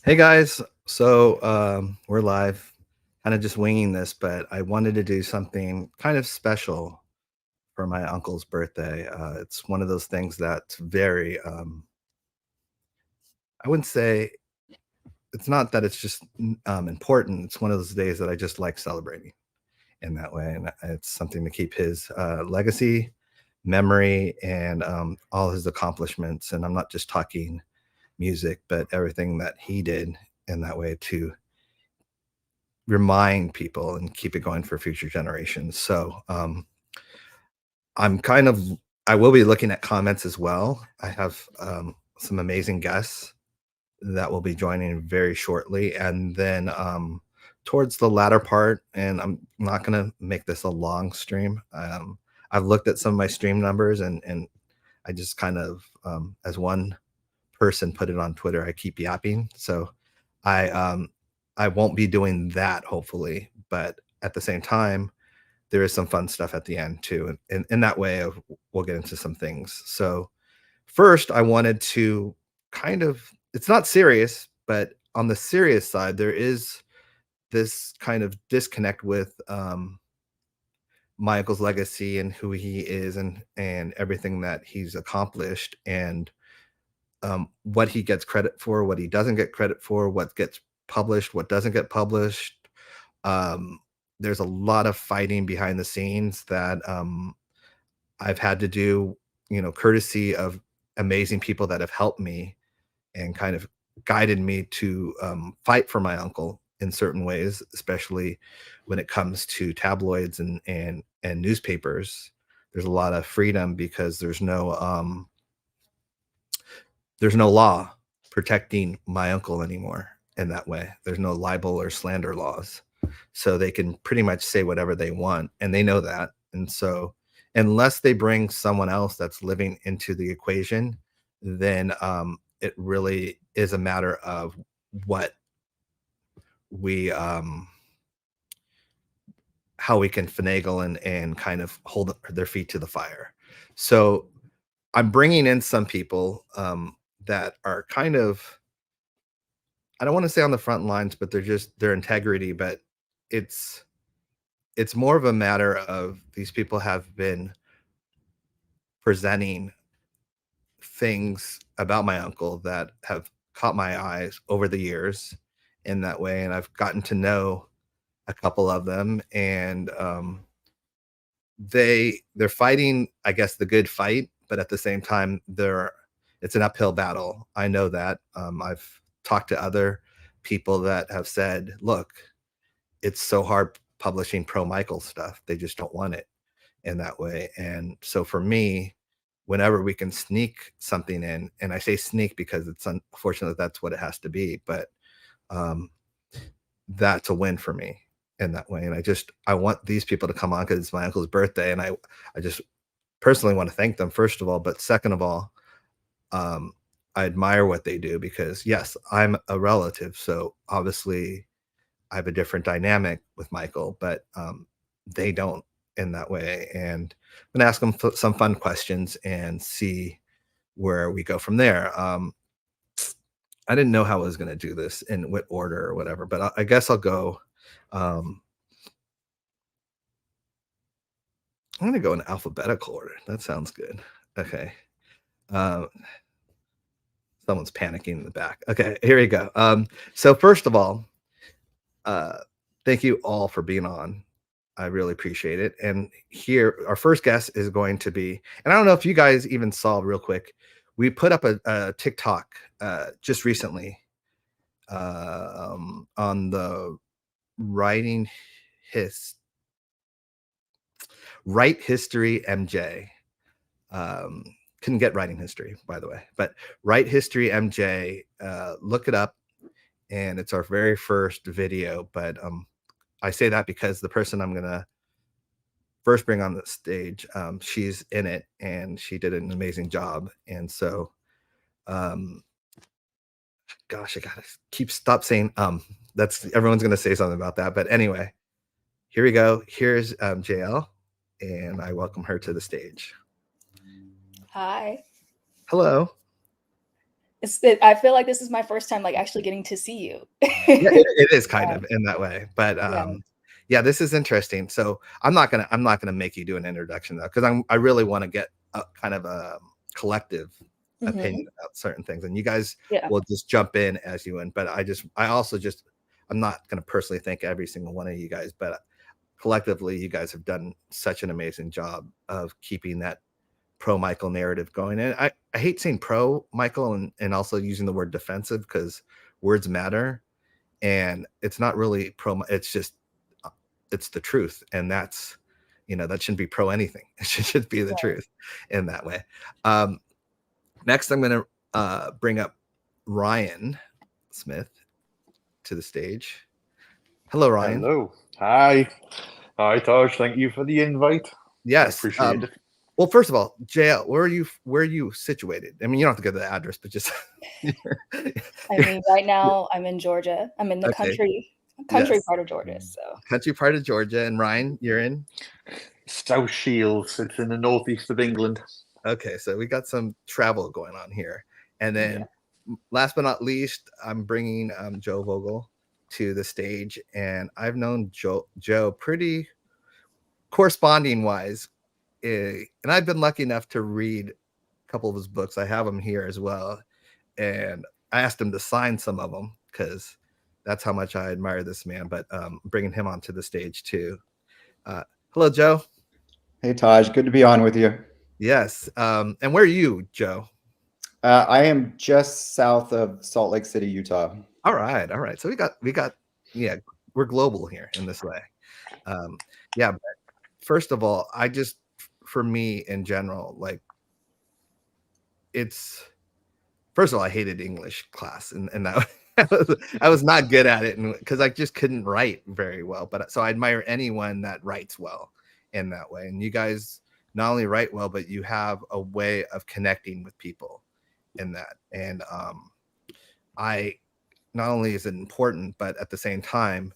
Hey guys, so we're live, kind of just winging this, but I wanted to do something kind of special for my uncle's birthday. It's one of those things that's very, I wouldn't say it's not that it's just important. It's one of those days that I just like celebrating in that way. And it's something to keep his legacy, memory, and all his accomplishments. And I'm not just talking music, but everything that he did in that way to remind people and keep it going for future generations. So I'm kind of I will be looking at comments as well. I have some amazing guests that will be joining very shortly, and then towards the latter part, and I'm not going to make this a long stream. I've looked at some of my stream numbers, and I just kind of as one person put it on Twitter, I keep yapping. So I I won't be doing that hopefully, but at the same time, there is some fun stuff at the end too. And in that way of we'll get into some things. So first I wanted to kind of it's not serious, but on the serious side, there is this kind of disconnect with Michael's legacy and who he is and everything that he's accomplished and what he gets credit for, what he doesn't get credit for, what gets published, what doesn't get published. Um, there's a lot of fighting behind the scenes that I've had to do, courtesy of amazing people that have helped me and kind of guided me to fight for my uncle in certain ways, especially when it comes to tabloids and newspapers. There's a lot of freedom because there's no law protecting my uncle anymore in that way. There's no libel or slander laws. So they can pretty much say whatever they want, and they know that. And so, unless they bring someone else that's living into the equation, then it really is a matter of what we, how we can finagle and kind of hold their feet to the fire. So, I'm bringing in some people that are kind of I don't want to say on the front lines, but they're just their integrity. But it's it's more of a matter of these people have been presenting things about my uncle that have caught my eyes over the years in that way, and I've gotten to know a couple of them, and they're fighting, I guess, the good fight, but at the same time, they're it's an uphill battle. I know that. I've talked to other people that have said, "Look, it's so hard publishing pro Michael stuff. They just don't want it in that way." And so for me, whenever we can sneak something in, and I say sneak because it's unfortunate that's what it has to be, but um, that's a win for me in that way. And I want these people to come on because it's my uncle's birthday, and I just personally want to thank them first of all, but second of all, um, I admire what they do because yes, I'm a relative, so obviously I have a different dynamic with Michael, but they don't in that way. And I'm gonna ask them some fun questions and see where we go from there. I didn't know how I was gonna do this in what order or whatever, but I guess I'll go. Um, I'm gonna go in alphabetical order. That sounds good. Okay. Uh, Someone's panicking in the back. Okay, here we go. So first of all, uh, thank you all for being on. I really appreciate it. And here, our first guest is going to be, and I don't know if you guys even saw real quick, we put up a TikTok just recently on the writing his write history MJ. Um, couldn't get writing history, by the way, but write history MJ. Look it up, and it's our very first video. But I say that because the person I'm gonna first bring on the stage, she's in it and she did an amazing job. And so, um, gosh, I gotta keep stop saying that's everyone's gonna say something about that. But anyway, here we go. Here's JL, and I welcome her to the stage. Hi. Hello. I feel like this is my first time like actually getting to see you. Yeah, it is kind Yeah, of in that way, but, yeah. yeah, this is interesting. So, I'm not gonna make you do an introduction though, because I really wanna get a kind of a collective opinion Mhm. about certain things, and you guys Yeah. will just jump in as you win, but I also just I'm not gonna personally thank every single one of you guys, but collectively, you guys have done such an amazing job of keeping that pro Michael narrative going. And I hate saying pro Michael and also using the word defensive because words matter. And it's not really pro, it's just, it's the truth. And that's, that shouldn't be pro anything. It should just be the Right. truth in that way. Um, Next, I'm going to bring up Ryan Smith to the stage. Hello, Ryan. Hello. Hi. Hi, Taj. Thank you for the invite. I Yes. appreciate it. Well, first of all, JL, where are you situated? I mean, you don't have to give the address, but just I mean, right now I'm in Georgia. I'm in the okay. country Yes. part of Georgia, so. Country part of Georgia. And Ryan, you're in? South Shields. It's in the northeast of England. Okay, so we got some travel going on here. And Yeah. then last but not least, I'm bringing Joe Vogel to the stage. And I've known Joe pretty corresponding wise. And I've been lucky enough to read a couple of his books. I have them here as well. And I asked him to sign some of them because that's how much I admire this man. But bringing him onto the stage too. Hello, Joe. Hey, Taj. Good to be on with you. Yes. And where are you, Joe? I am just south of Salt Lake City, Utah. All right. All right. So we got, yeah, we're global here in this way. Yeah. But first of all, for me in general, like first of all, I hated English class and that I was not good at it because I just couldn't write very well. But so I admire anyone that writes well in that way. And you guys not only write well, but you have a way of connecting with people in that. And I not only is it important, but at the same time,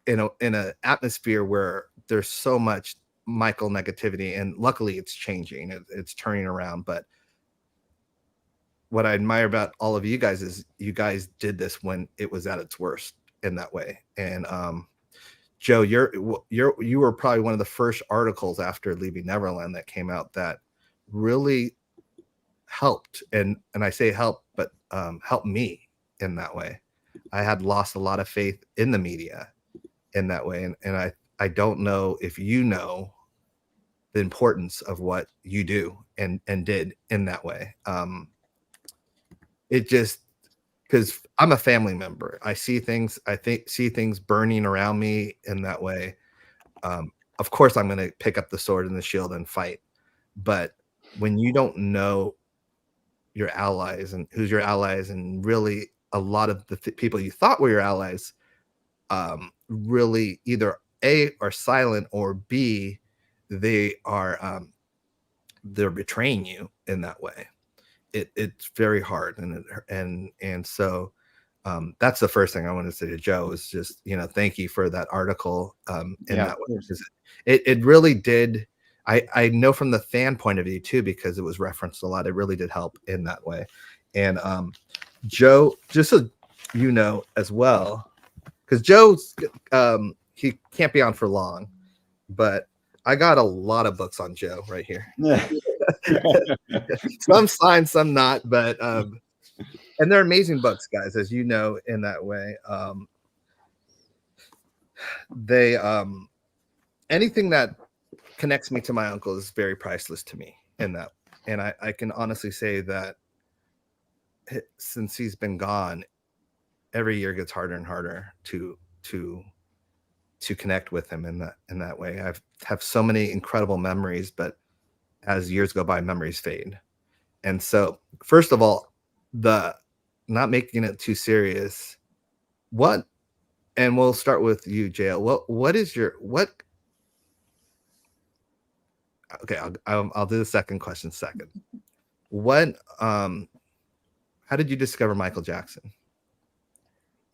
in a atmosphere where there's so much Michael negativity, and luckily it's changing, it's turning around. But what I admire about all of you guys is you guys did this when it was at its worst in that way. And Joe, you were probably one of the first articles after leaving Neverland that came out that really helped. And I say help, but helped me in that way. I had lost a lot of faith in the media in that way. And I don't know if you know the importance of what you do and did in that way. It just, because I'm a family member, I see things, see things burning around me in that way. Of course I'm going to pick up the sword and the shield and fight, but when you don't know your allies and who's your allies, and really a lot of the people you thought were your allies really either A, are silent, or B, they are they're betraying you in that way. It's very hard. And so that's the first thing I want to say to Joe is just, thank you for that article in that way. It really did. I know from the fan point of view too, because it was referenced a lot. It really did help in that way. And Joe, just so you know as well, because Joe's he can't be on for long, but I got a lot of books on Joe right here. Some signed, some not, but and they're amazing books, guys, as you know, in that way. They anything that connects me to my uncle is very priceless to me in that. And I can honestly say that since he's been gone, every year gets harder and harder to connect with him in that way. I've have so many incredible memories, but as years go by, memories fade. And so, first of all, the not making it too serious. What, and we'll start with you, JL. What is your what? Okay, I'll do the second question second. What how did you discover Michael Jackson?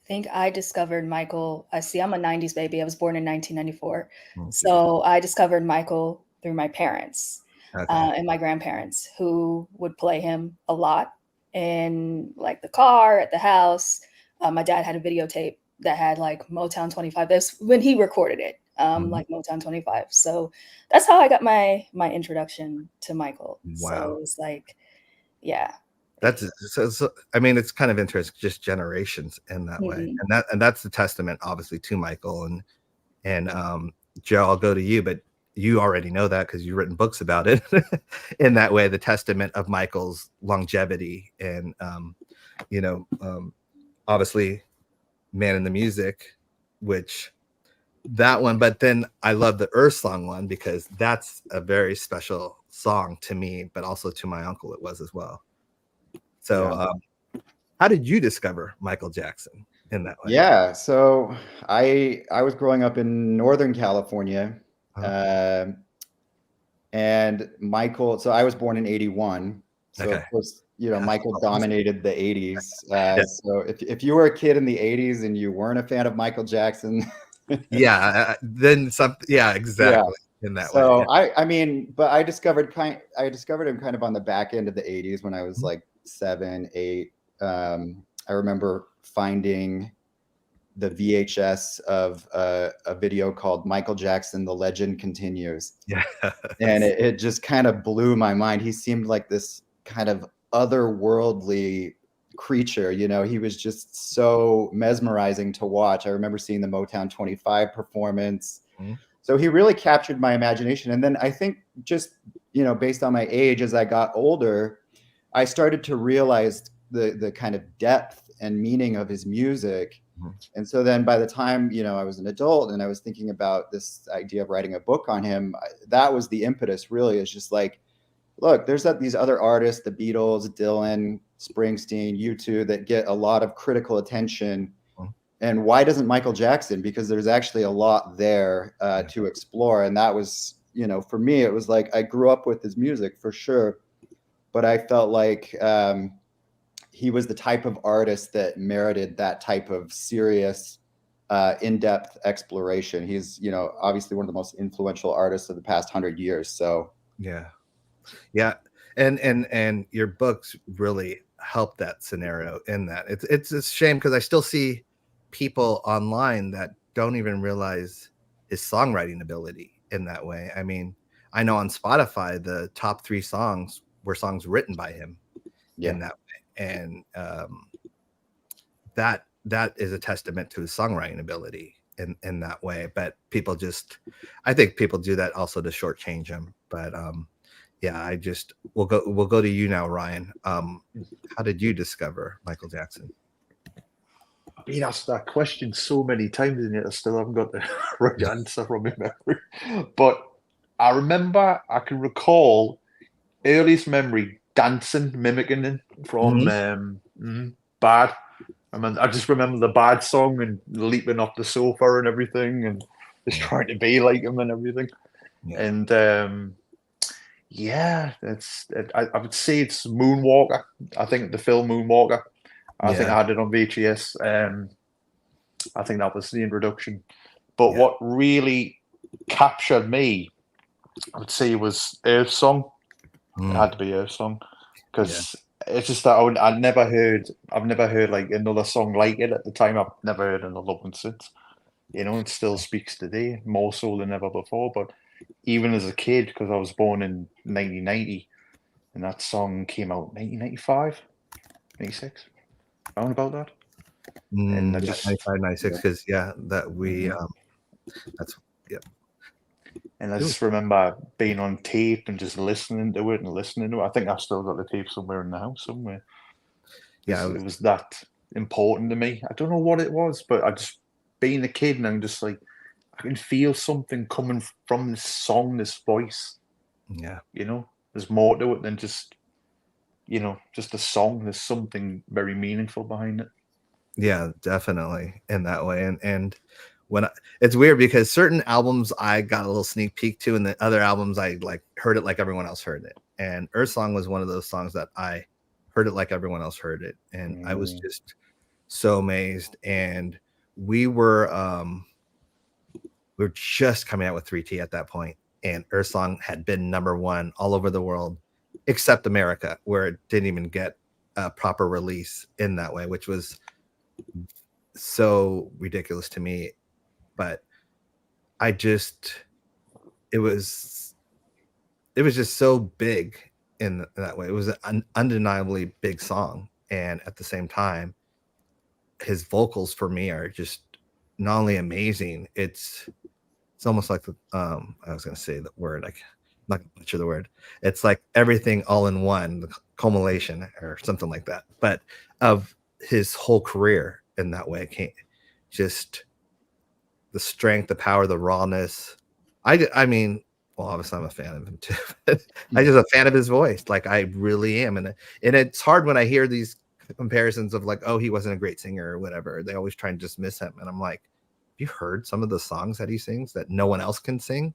I think I discovered Michael. I see. I'm a '90s baby. I was born in 1994, so I discovered Michael through my parents and my grandparents, who would play him a lot. in like the car, at the house. My dad had a videotape that had like Motown 25. That's when he recorded it, like Motown 25. So that's how I got my introduction to Michael. Wow. So it's like, yeah. That's so, I mean, it's kind of interesting, just generations in that way, and that's the testament, obviously, to Michael and Joe. I'll go to you, but you already know that because you've written books about it. In that way, the testament of Michael's longevity and obviously, Man in the Music, which that one. But then I love the Earth Song one because that's a very special song to me, but also to my uncle. It was as well. So, how did you discover Michael Jackson in that way? Yeah, so I was growing up in Northern California, and Michael. So I was born in '81. So of course, Michael dominated the '80s. So if you were a kid in the '80s and you weren't a fan of Michael Jackson, then something. Yeah, exactly. In that way. So I mean, but I discovered him kind of on the back end of the '80s when I was like 7, 8. I remember finding the VHS of a video called Michael Jackson, The Legend Continues. Yeah. And it just kind of blew my mind. He seemed like this kind of otherworldly creature. He was just so mesmerizing to watch. I remember seeing the Motown 25 performance. So he really captured my imagination. And then I think just, based on my age, as I got older, I started to realize the kind of depth and meaning of his music. And so then by the time, I was an adult and I was thinking about this idea of writing a book on him, that was the impetus really, is just like, look, there's these other artists, the Beatles, Dylan, Springsteen, U2, that get a lot of critical attention. And why doesn't Michael Jackson? Because there's actually a lot there to explore. And that was, for me, it was like, I grew up with his music for sure, but I felt like he was the type of artist that merited that type of serious, in-depth exploration. He's, obviously one of the most influential artists of the past 100 years. So yeah. And your books really help that scenario in that. It's a shame because I still see people online that don't even realize his songwriting ability in that way. I mean, I know on Spotify, the top 3 songs were songs written by him in that way. And that is a testament to his songwriting ability in that way. But I think people do that also to shortchange him. But we'll go to you now, Ryan. How did you discover Michael Jackson? I've been asked that question so many times, and yet I still haven't got the right answer from my memory. But I can recall earliest memory dancing, mimicking him from Bad. I just remember the Bad song and leaping off the sofa and everything, and just trying to be like him and everything. Yeah. And I would say it's Moonwalker. I think the film Moonwalker. I think I had it on VHS. I think that was the introduction. But what really captured me, I would say, was Earth Song. It had to be Earth Song because it's just that I've never heard like another song like it at the time. I've never heard another one since. It still speaks today more so than ever before. But even as a kid, because I was born in 1990, and that song came out 1995, 96. Around about that. And I just 95, 96, because And I just remember being on tape and just listening to it. I think I've still got the tape somewhere in the house somewhere. Yeah, it was that important to me. I don't know what it was, but I just being a kid and I'm just like, I can feel something coming from this song, this voice. Yeah. There's more to it than just a song. There's something very meaningful behind it. Yeah, definitely in that way. And when it's weird because certain albums I got a little sneak peek to, and the other albums I like heard it like everyone else heard it. And Earth Song was one of those songs that I heard it like everyone else heard it, and I was just so amazed. And we were just coming out with 3T at that point, and Earth Song had been #1 all over the world, except America, where it didn't even get a proper release in that way, which was so ridiculous to me. But I just, it was just so big in that way. It was an undeniably big song, and at the same time, his vocals for me are just not only amazing. It's almost like the I was gonna say the word, like I'm not gonna butcher the word. It's like everything all in one, the culmination or something like that. But of his whole career in that way, just the strength, the power, the rawness. I mean, well, obviously I'm a fan of him too. I'm just a fan of his voice. Like I really am, and it's hard when I hear these comparisons of like, oh, he wasn't a great singer or whatever. They always try and dismiss him, and I'm like, have you heard some of the songs that he sings that no one else can sing,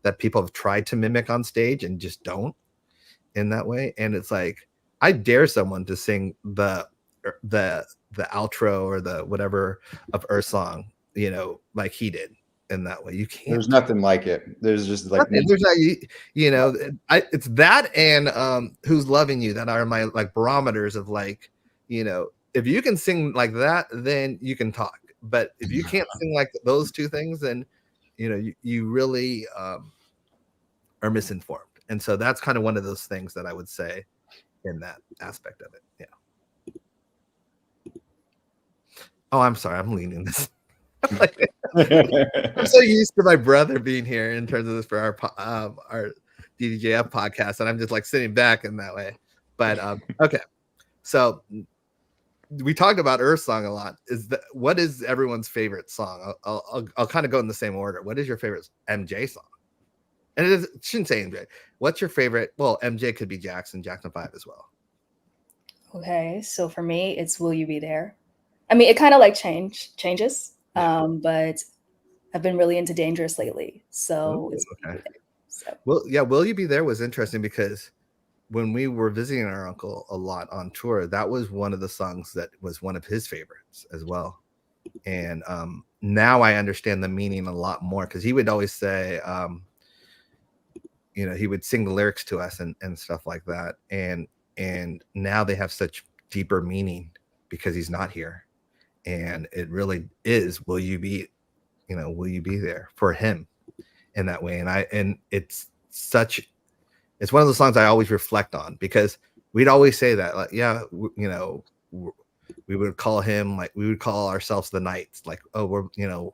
that people have tried to mimic on stage and just don't in that way? And it's like, I dare someone to sing the outro or the whatever of Earth Song, you know, like he did in that way. You can't. There's nothing like it. There's just like nothing. There's not, you know, it's that and Who's Loving You that are my like barometers of like, you know, if you can sing like that, then you can talk. But if you can't sing like those two things, then you know you really are misinformed. And so that's kind of one of those things that I would say in that aspect of it. Yeah. Oh, I'm sorry. I'm leaning this. I'm so used to my brother being here in terms of this for our DDJF podcast, and I'm just like sitting back in that way. But okay, so we talked about Earth Song a lot. What is everyone's favorite song? I'll kind of go in the same order. What is your favorite MJ song? And it shouldn't say MJ. What's your favorite? Well, MJ could be Jackson 5 as well. Okay, so for me, it's Will You Be There? I mean, it kind of like changes. But I've been really into Dangerous lately. So it's okay. So. Well, yeah, Will You Be There was interesting because when we were visiting our uncle a lot on tour, that was one of the songs that was one of his favorites as well. And now I understand the meaning a lot more because he would always say, you know, he would sing the lyrics to us and stuff like that. And now they have such deeper meaning because he's not here. And it really is, will you be there for him in that way? And it's one of the songs I always reflect on because we'd always say that, like, yeah, you know, we would call him, like, we would call ourselves the Knights, like, oh, we're, you know,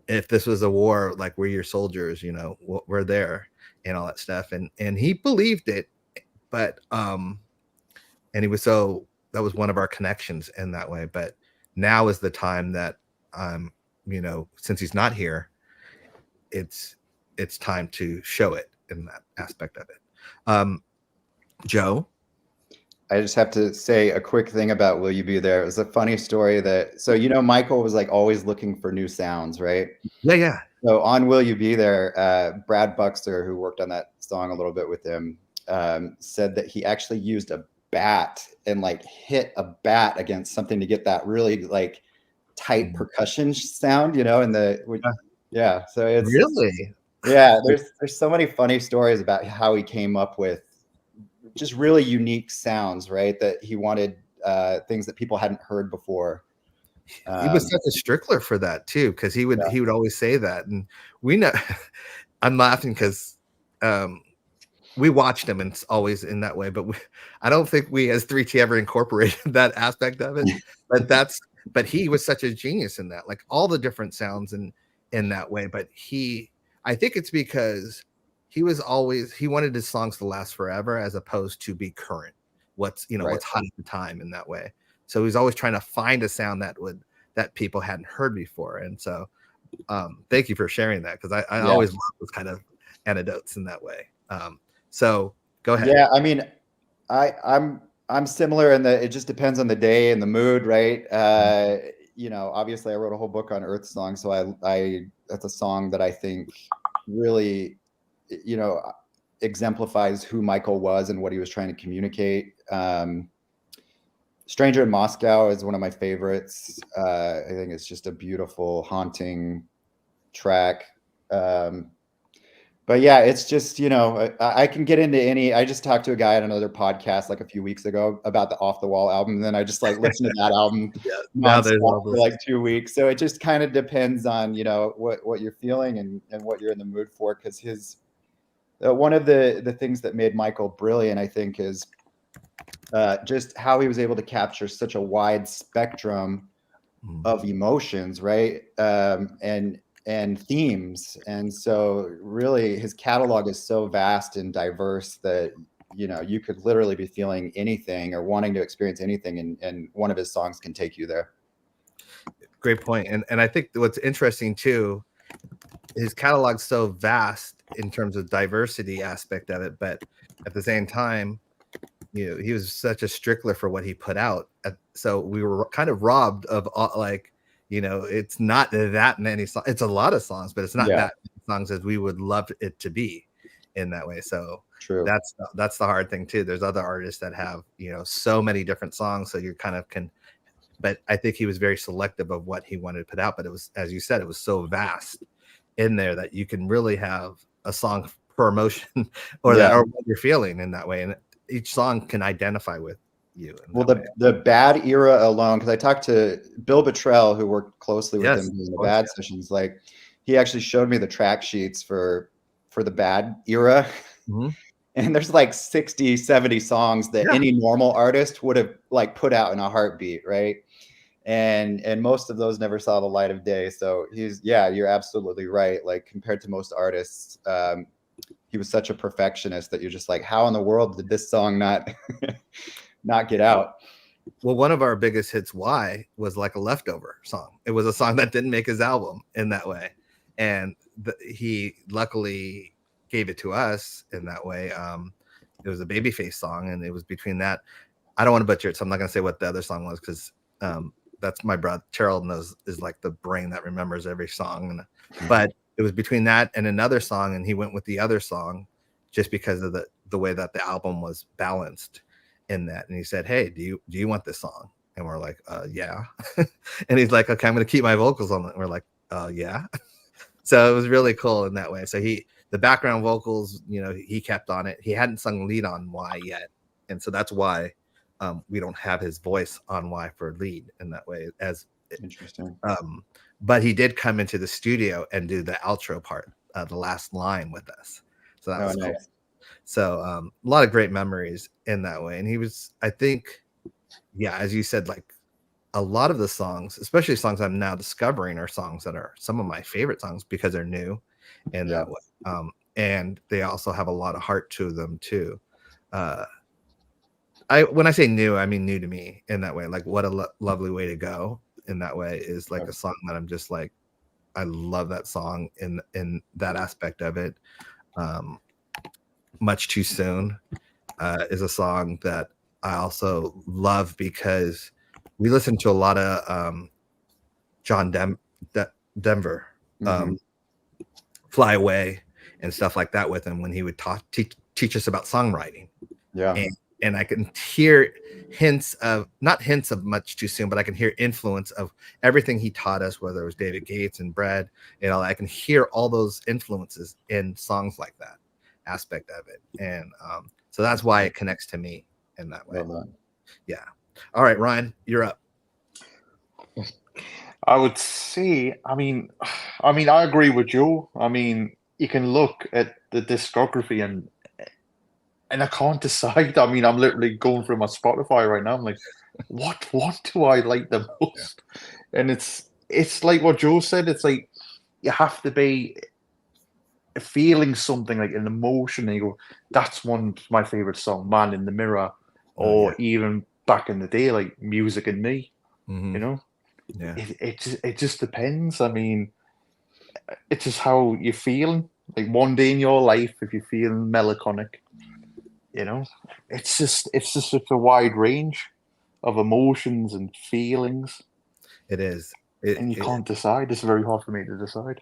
if this was a war, like, we're your soldiers, you know, we're there and all that stuff. And he believed it, but, and he was that was one of our connections in that way. But now is the time that you know, since he's not here, it's time to show it in that aspect of it. Joe, I just have to say a quick thing about Will You Be There. It was a funny story so you know, Michael was like always looking for new sounds, right? Yeah. So on Will You Be There, Brad Buxter, who worked on that song a little bit with him, said that he actually used a bat and like hit a bat against something to get that really like tight percussion sound, you know, yeah. So it's really, yeah, there's so many funny stories about how he came up with just really unique sounds, right? That he wanted things that people hadn't heard before. He was such a stickler for that too, because he would always say that. And we know I'm laughing because we watched him and it's always in that way, but I don't think we as 3T ever incorporated that aspect of it. But he was such a genius in that, like all the different sounds in that way. But I think it's because he wanted his songs to last forever as opposed to be current. What's hot at the time in that way. So he's always trying to find a sound that people hadn't heard before. And so thank you for sharing that, because I always love those kind of anecdotes in that way. So go ahead. Yeah, I mean, I'm similar in that it just depends on the day and the mood, right? You know, obviously I wrote a whole book on Earth Song, so that's a song that I think really, you know, exemplifies who Michael was and what he was trying to communicate. Stranger in Moscow is one of my favorites. I think it's just a beautiful, haunting track. But yeah, it's just, you know, I can get into any. I just talked to a guy on another podcast like a few weeks ago about the Off the Wall album, and then I just like listened to that album Yeah, now there's all nonstop for those. like 2 weeks. So it just kind of depends on, you know, what you're feeling and what you're in the mood for. Because his one of the things that made Michael brilliant, I think, is just how he was able to capture such a wide spectrum of emotions, right? And themes. And so really his catalog is so vast and diverse that, you know, you could literally be feeling anything or wanting to experience anything, and one of his songs can take you there. Great point. And I think what's interesting too, his catalog's so vast in terms of diversity aspect of it, but at the same time, you know, he was such a stickler for what he put out. So we were kind of robbed of like, you know, it's not that many songs. It's a lot of songs, but it's not that many songs as we would love it to be in that way. So true. That's the hard thing too. There's other artists that have, you know, so many different songs. So you kind of can, but I think he was very selective of what he wanted to put out. But it was, as you said, it was so vast in there that you can really have a song per emotion or that, or what you're feeling in that way. And each song can identify with you. Well, the Bad era alone, because I talked to Bill Bottrell, who worked closely with him in the Bad sessions. Like, he actually showed me the track sheets for the Bad era. And there's like 60, 70 songs that any normal artist would have like put out in a heartbeat, right? And most of those never saw the light of day. So you're absolutely right. Like, compared to most artists, he was such a perfectionist that you're just like, how in the world did this song not get out? Well, one of our biggest hits, Why, was like a leftover song. It was a song that didn't make his album in that way. And he luckily gave it to us in that way. It was a Babyface song, and it was between that. I don't want to butcher it, so I'm not going to say what the other song was, because that's my brother. Terrell is like the brain that remembers every song. But it was between that and another song, and he went with the other song just because of the way that the album was balanced in that. And he said, hey, do you want this song? And we're like, yeah. And he's like, okay, I'm going to keep my vocals on it. And we're like, yeah. So it was really cool in that way. So the background vocals, you know, he kept on it. He hadn't sung lead on Why yet. And so that's why we don't have his voice on Why for lead in that way. As interesting. But he did come into the studio and do the outro part, the last line with us. So that was nice. Cool. So a lot of great memories in that way. And he was, I think, as you said, like a lot of the songs, especially songs I'm now discovering, are songs that are some of my favorite songs because they're new in that way. And they also have a lot of heart to them too. When I say new, I mean new to me in that way. Like, What a Lovely Way to Go in that way is like a song that I'm just like, I love that song in that aspect of it. Much Too Soon is a song that I also love because we listen to a lot of John Denver, Fly Away and stuff like that with him when he would teach us about songwriting. And I can hear not hints of Much Too Soon, but I can hear influence of everything he taught us, whether it was David Gates and Brad, you know, I can hear all those influences in songs like that aspect of it. And so that's why it connects to me in that way. Yeah. All right, Ryan, you're up. I would say, I mean, I agree with Joe. I mean, you can look at the discography and I can't decide. I mean, I'm literally going through my Spotify right now. I'm like, what do I like the most? And it's like what Joe said. It's like you have to be feeling something, like an emotion, and you go, that's one of my favorite song, Man in the Mirror, or even back in the day, like Music and Me. You know, it just depends. I mean, it's just how you're feeling. Like one day in your life, if you're feeling melancholic, you know, it's just such a wide range of emotions and feelings. It is. And you can't decide. It's very hard for me to decide.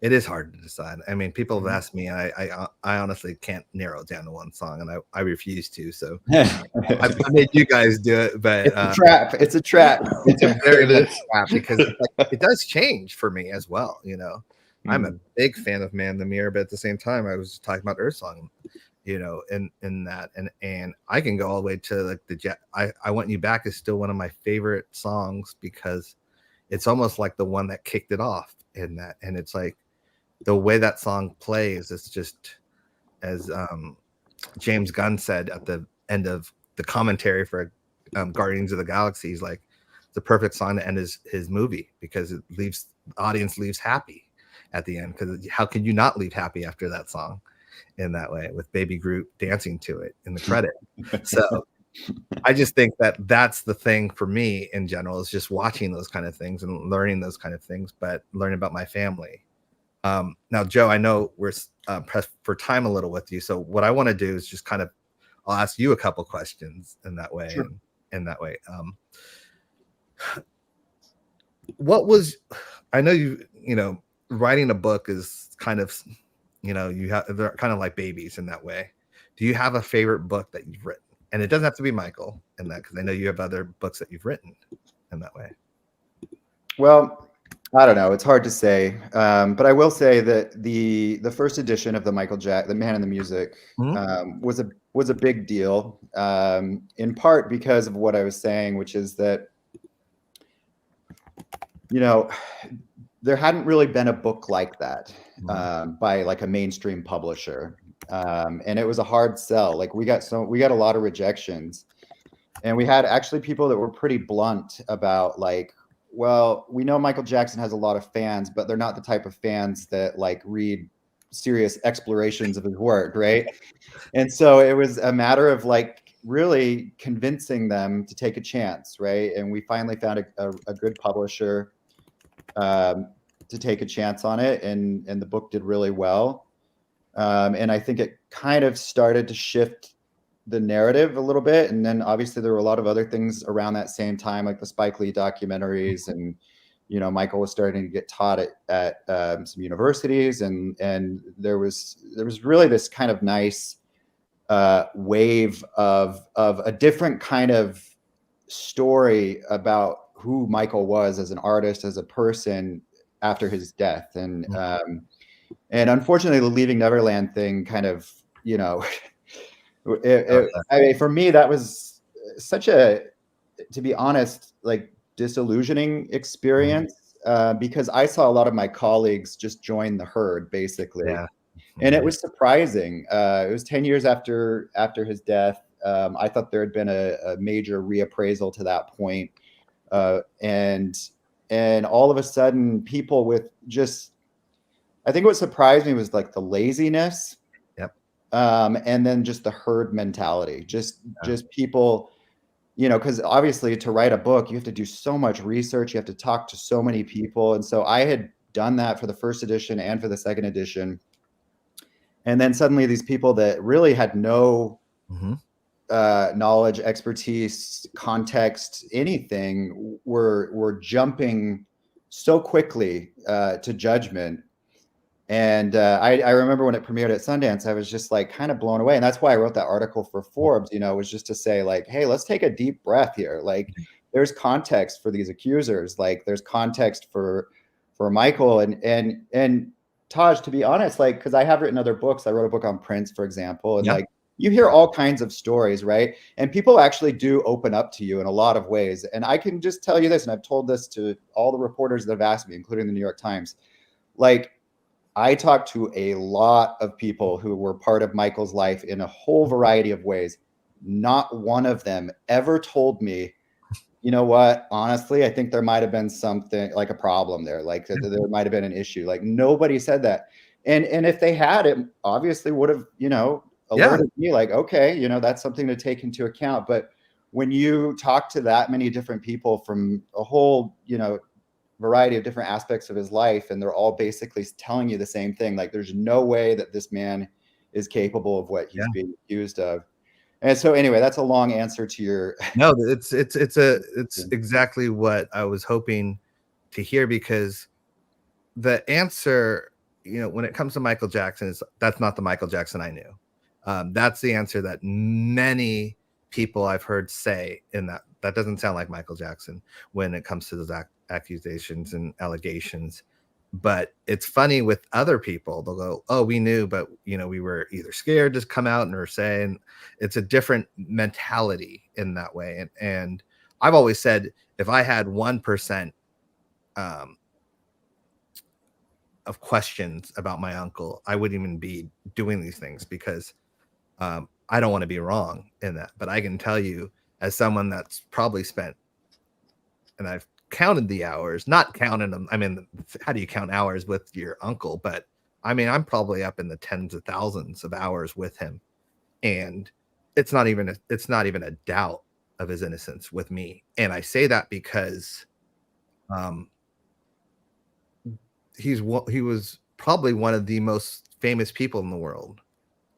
It is hard to decide. I mean, people have asked me, I honestly can't narrow it down to one song, and I refuse to. So I made you guys do it, but it's a trap. It's a trap. It's a very good trap because it does change for me as well. You know, I'm a big fan of Man in the Mirror, but at the same time, I was talking about Earth Song, you know, in that, and I can go all the way to like I Want You Back is still one of my favorite songs because it's almost like the one that kicked it off in that, and it's like the way that song plays. It's just as James Gunn said at the end of the commentary for Guardians of the Galaxy, he's like, the perfect song to end his movie because it leaves the audience leaves happy at the end, because how can you not leave happy after that song in that way with Baby Groot dancing to it in the credit. So I just think that that's the thing for me in general, is just watching those kind of things and learning those kind of things, but learning about my family. Now, Joe, I know we're pressed for time a little with you, so what I want to do is just kind of, I'll ask you a couple questions in that way. Sure. In that way, what was, I know you know, writing a book is kind of, you know, they're kind of like babies in that way. Do you have a favorite book that you've written? And it doesn't have to be Michael in that, because I know you have other books that you've written in that way. Well, I don't know. It's hard to say, but I will say that the first edition of the The Man in the Music, was a big deal, in part because of what I was saying, which is that, you know, there hadn't really been a book like that by like a mainstream publisher, and it was a hard sell. Like we got a lot of rejections, and we had actually people that were pretty blunt about like, well, we know Michael Jackson has a lot of fans, but they're not the type of fans that like read serious explorations of his work, right? And so it was a matter of like really convincing them to take a chance, right? And we finally found a good publisher to take a chance on it, and the book did really well. And I think it kind of started to shift the narrative a little bit. And then obviously there were a lot of other things around that same time, like the Spike Lee documentaries, and you know, Michael was starting to get taught at some universities, and there was really this kind of nice wave of a different kind of story about who Michael was as an artist, as a person after his death. And unfortunately the Leaving Neverland thing kind of, you know, I mean, for me, that was such a, to be honest, like disillusioning experience, because I saw a lot of my colleagues just join the herd, basically. Yeah. And it was surprising. It was 10 years after his death. I thought there had been a major reappraisal to that point. And all of a sudden people with just, I think what surprised me was like the laziness. Yep. And then just the herd mentality, just people, you know, because obviously to write a book, you have to do so much research. You have to talk to so many people. And so I had done that for the first edition and for the second edition. And then suddenly these people that really had no knowledge, expertise, context, anything, were jumping so quickly to judgment. And I remember when it premiered at Sundance, I was just like kind of blown away. And that's why I wrote that article for Forbes, you know, was just to say like, hey, let's take a deep breath here. Like there's context for these accusers. Like there's context for Michael and Taj, to be honest, like, because I have written other books. I wrote a book on Prince, for example, and like you hear all kinds of stories, right? And people actually do open up to you in a lot of ways. And I can just tell you this, and I've told this to all the reporters that have asked me, including the New York Times. Like, I talked to a lot of people who were part of Michael's life in a whole variety of ways. Not one of them ever told me, you know what, honestly, I think there might have been something like a problem there. Like there might have been an issue. Like nobody said that. And if they had, it obviously would have, you know, alerted me like, okay, you know, that's something to take into account. But when you talk to that many different people from a whole, you know, variety of different aspects of his life, and they're all basically telling you the same thing, like there's no way that this man is capable of what he's being accused of. And so anyway, that's a long answer to your no, it's exactly what I was hoping to hear, because the answer, you know, when it comes to Michael Jackson, is that's not the Michael Jackson I knew. That's the answer that many people I've heard say, in that doesn't sound like Michael Jackson when it comes to those accusations and allegations. But it's funny with other people, they'll go, oh, we knew, but you know, we were either scared to come out and or saying. It's a different mentality in that way. And I've always said, if I had 1% of questions about my uncle, I wouldn't even be doing these things, because I don't want to be wrong in that. But I can tell you, as someone that's probably spent, and I've counted the hours, not counted them. I mean, how do you count hours with your uncle? But I mean, I'm probably up in the tens of thousands of hours with him. And it's not even a doubt of his innocence with me. And I say that because he was probably one of the most famous people in the world,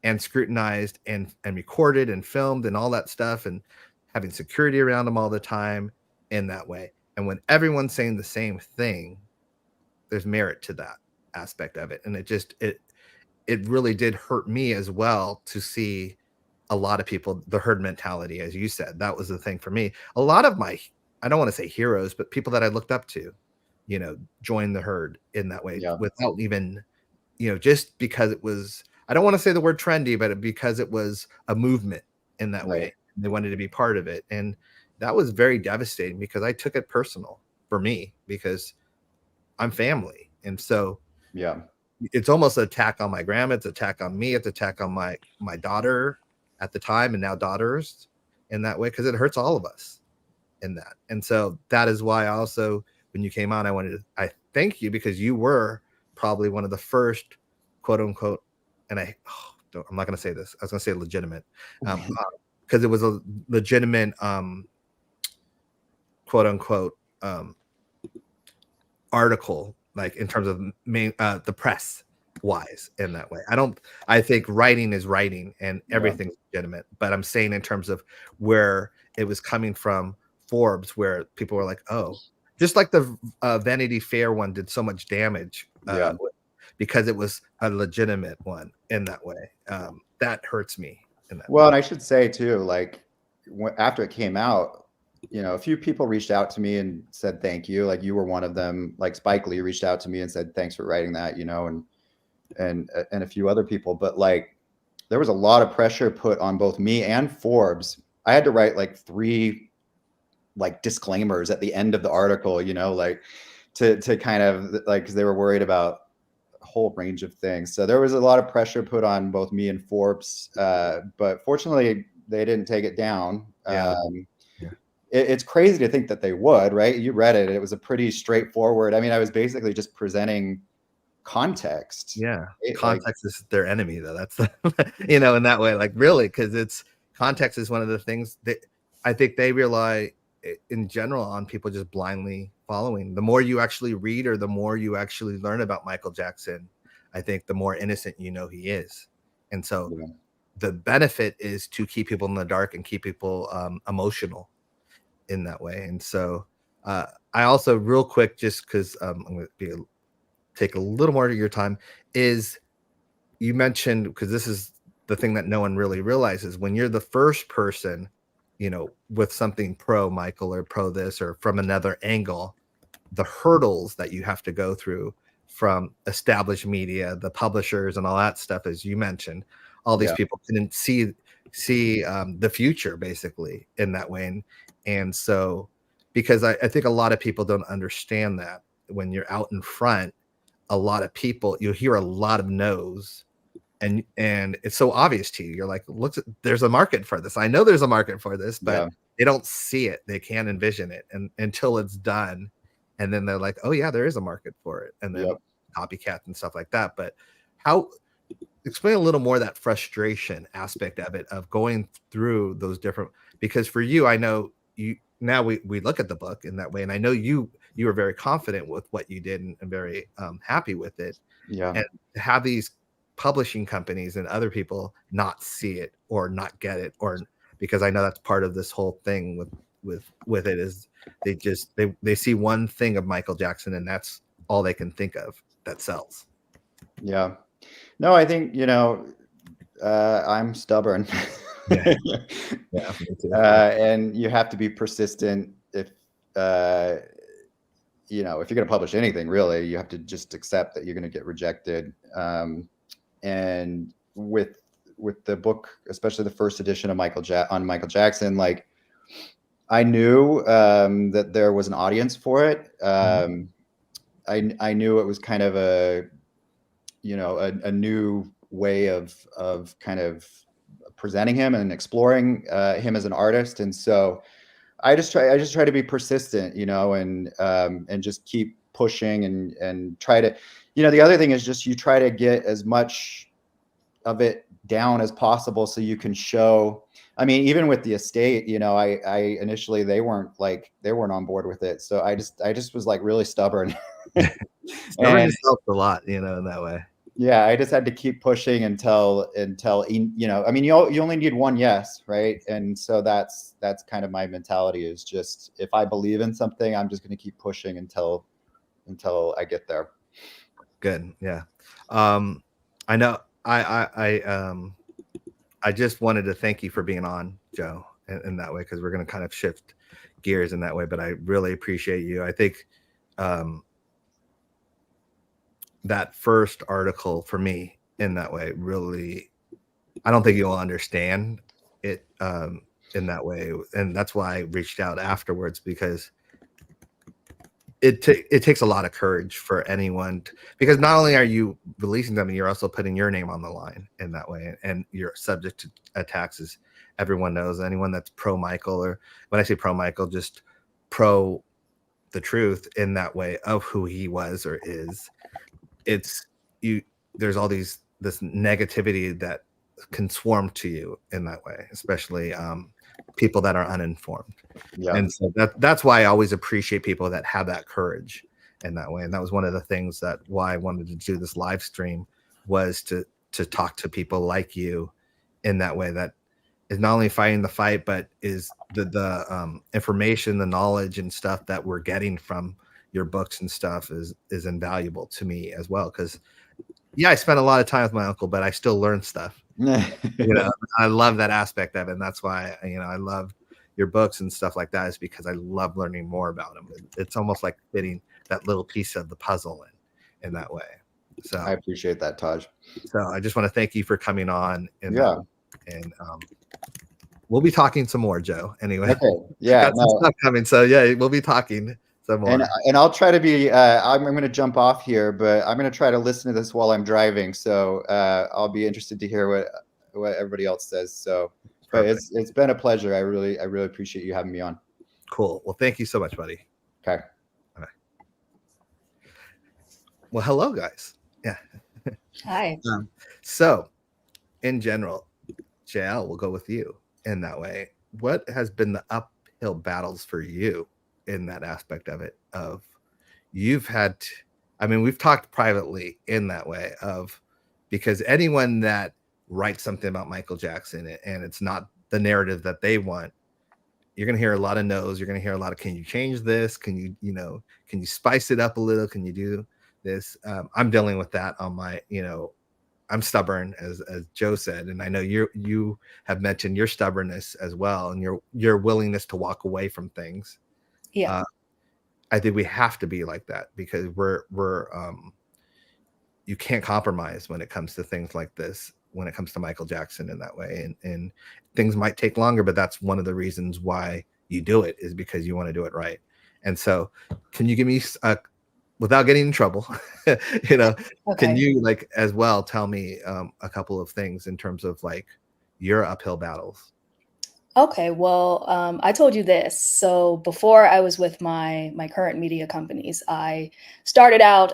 and scrutinized and recorded and filmed and all that stuff, and having security around him all the time in that way. And when everyone's saying the same thing, there's merit to that aspect of it. And it really did hurt me as well to see a lot of people, the herd mentality, as you said. That was the thing for me. A lot of my, I don't want to say heroes, but people that I looked up to, you know, join the herd in that way, without even, you know, just because it was, I don't want to say the word trendy, but because it was a movement in that way. They wanted to be part of it. And that was very devastating, because I took it personal for me, because I'm family. And so it's almost an attack on my grandma. It's an attack on me. It's an attack on my daughter at the time, and now daughters, in that way, because it hurts all of us in that. And so that is why I also, when you came on, I thank you, because you were probably one of the first, quote unquote, and I'm not going to say this, I was going to say legitimate, because it was a legitimate, quote unquote, article, like in terms of the press wise, in that way. I think writing is writing, and everything's legitimate, but I'm saying in terms of where it was coming from, Forbes, where people were like, oh, just like the Vanity Fair one did so much damage, because it was a legitimate one in that way. That hurts me in that way. And I should say too, like, after it came out, you know, a few people reached out to me and said thank you. Like, you were one of them. Like, Spike Lee reached out to me and said thanks for writing that, you know, and a few other people. But like, there was a lot of pressure put on both me and Forbes. I had to write like 3 like disclaimers at the end of the article, you know, like to kind of like, because they were worried about a whole range of things. So there was a lot of pressure put on both me and Forbes, but fortunately they didn't take it down. It's crazy to think that they would, right? You read it. It was a pretty straightforward. I mean, I was basically just presenting context. Context is their enemy, though. That's you know, in that way, like, really, because context is one of the things that I think they rely in general on people just blindly following. The more you actually read, or the more you actually learn about Michael Jackson, I think the more innocent you know he is. And so the benefit is to keep people in the dark and keep people emotional in that way. And so I also, real quick, just because I'm going to take a little more of your time, is you mentioned, because this is the thing that no one really realizes, when you're the first person, you know, with something pro Michael or pro this or from another angle, the hurdles that you have to go through from established media, the publishers and all that stuff, as you mentioned, all these people didn't see the future basically in that way. And so, because I think a lot of people don't understand that when you're out in front, a lot of people, you'll hear a lot of no's, and it's so obvious to you. You're like, look, there's a market for this. I know there's a market for this, but they don't see it. They can't envision it, and until it's done. And then they're like, oh yeah, there is a market for it. And then copycats and stuff like that. But explain a little more that frustration aspect of it, of going through those different, because for you, I know you, now we look at the book in that way, and I know you were very confident with what you did and very happy with it. And to have these publishing companies and other people not see it or not get it, or because I know that's part of this whole thing with it, is they see one thing of Michael Jackson, and that's all they can think of that sells. No, I think, you know, I'm stubborn. Me too. And you have to be persistent. If you know, if you're going to publish anything, really, you have to just accept that you're going to get rejected. And with the book, especially the first edition of Michael Jackson, like I knew that there was an audience for it. I knew it was kind of a, you know, a new way of kind of presenting him and exploring him as an artist. And so I just try to be persistent, you know, and just keep pushing and try to, you know, the other thing is just you try to get as much of it down as possible so you can show. I mean, even with the estate, you know, I initially they weren't on board with it. So I just was like really stubborn. Stubbornness helps a lot, you know, in that way. Yeah, I just had to keep pushing until you know, I mean, you only need one yes, right? And so that's kind of my mentality, is just if I believe in something, I'm just going to keep pushing until I get there. Good. Yeah. I know I just wanted to thank you for being on, Joe, in that way, because we're going to kind of shift gears in that way, but I really appreciate you. I think that first article for me in that way, really, I don't think you'll understand it in that way. And that's why I reached out afterwards, because it takes a lot of courage for anyone because not only are you releasing them, you're also putting your name on the line in that way, and you're subject to attacks, as everyone knows. Anyone that's pro Michael, or when I say pro Michael, just pro the truth in that way of who he was or is, there's all this negativity that can swarm to you in that way, especially people that are uninformed. Yeah. And so that's why I always appreciate people that have that courage in that way. And that was one of the things that why I wanted to do this live stream, was to talk to people like you in that way, that is not only fighting the fight, but is the information, the knowledge and stuff that we're getting from your books and stuff is invaluable to me as well. Because yeah, I spent a lot of time with my uncle, but I still learn stuff. You know, I love that aspect of it. And that's why, you know, I love your books and stuff like that, is because I love learning more about them. It's almost like fitting that little piece of the puzzle in that way. So I appreciate that, Taj. So I just want to thank you for coming on. And we'll be talking some more, Joe. Anyway, okay, yeah, got some stuff coming. So yeah, we'll be talking some more. And I'll try to be. I'm going to jump off here, but I'm going to try to listen to this while I'm driving. So I'll be interested to hear what everybody else says. So, but it's been a pleasure. I really appreciate you having me on. Cool. Well, thank you so much, buddy. Okay. All right. Well, hello, guys. Yeah. Hi. So, in general, JL, we'll go with you in that way. What has been the uphill battles for you in that aspect of it? Of you've had, I mean, we've talked privately in that way of, because anyone that writes something about Michael Jackson and it's not the narrative that they want, you're going to hear a lot of no's. You're going to hear a lot of, can you change this? Can you, can you spice it up a little? Can you do this? I'm dealing with that on my, I'm stubborn, as Joe said, and I know you have mentioned your stubbornness as well, and your willingness to walk away from things. Yeah, I think we have to be like that, because we're you can't compromise when it comes to things like this. When it comes to Michael Jackson in that way, and things might take longer, but that's one of the reasons why you do it, is because you want to do it right. And so, can you give me without getting in trouble, okay. Can you as well tell me a couple of things in terms of your uphill battles? Okay, well, I told you this. So before I was with my current media companies, I started out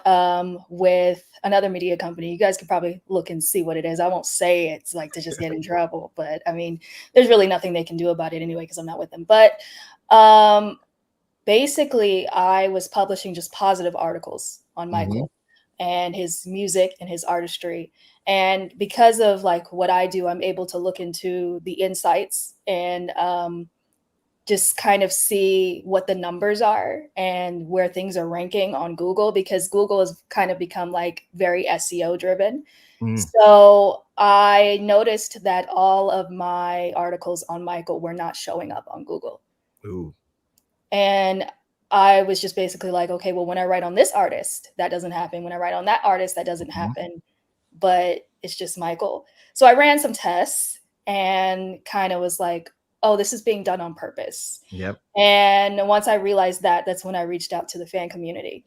with another media company. You guys could probably look and see what it is. I won't say it's to just get in trouble, but I mean, there's really nothing they can do about it anyway, because I'm not with them. But basically, I was publishing just positive articles on Michael and his music and his artistry. And because of what I do, I'm able to look into the insights and just kind of see what the numbers are and where things are ranking on Google, because Google has kind of become very SEO driven. So I noticed that all of my articles on Michael were not showing up on Google. Ooh. And I was just basically like, okay, well, when I write on this artist, that doesn't happen. When I write on that artist, that doesn't happen. But it's just Michael. So I ran some tests and kind of was like, oh, this is being done on purpose. Yep. And once I realized that, that's when I reached out to the fan community.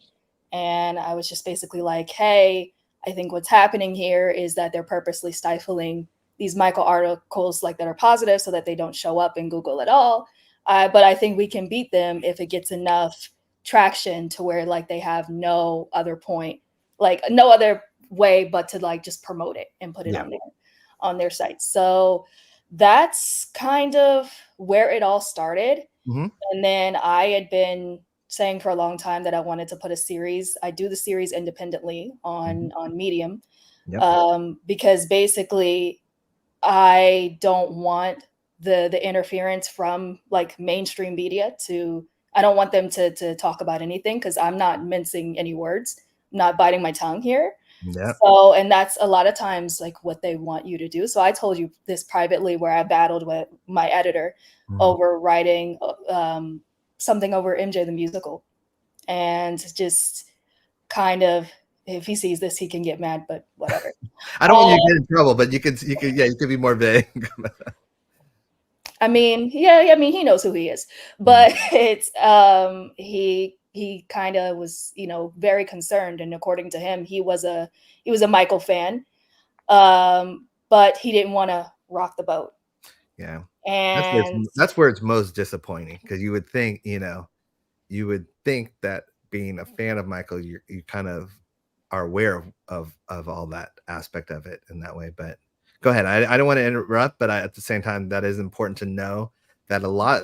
And I was just basically like, hey, I think what's happening here is that they're purposely stifling these Michael articles like that are positive so that they don't show up in Google at all. But I think we can beat them if it gets enough traction to where like they have no other point, like no other way but to like just promote it and put it on their site. So that's kind of where it all started. And then I had been saying for a long time that I wanted to put a series. I do the series independently on Medium, because basically I don't want the interference from like mainstream media to. I don't want them to talk about anything because I'm not mincing any words, I'm not biting my tongue here. So, and that's a lot of times like what they want you to do. So I told you this privately where I battled with my editor over writing something over MJ the Musical, and just kind of, if he sees this, he can get mad, but whatever. I don't want you to get in trouble, but you could be more vague. I mean, he knows who he is, but it's he kind of was, very concerned, and according to him, he was a Michael fan, but he didn't want to rock the boat. Yeah, and that's where it's most disappointing, because you would think, that being a fan of Michael, you kind of are aware of all that aspect of it in that way. But go ahead. I don't want to interrupt, but at the same time, that is important to know that a lot.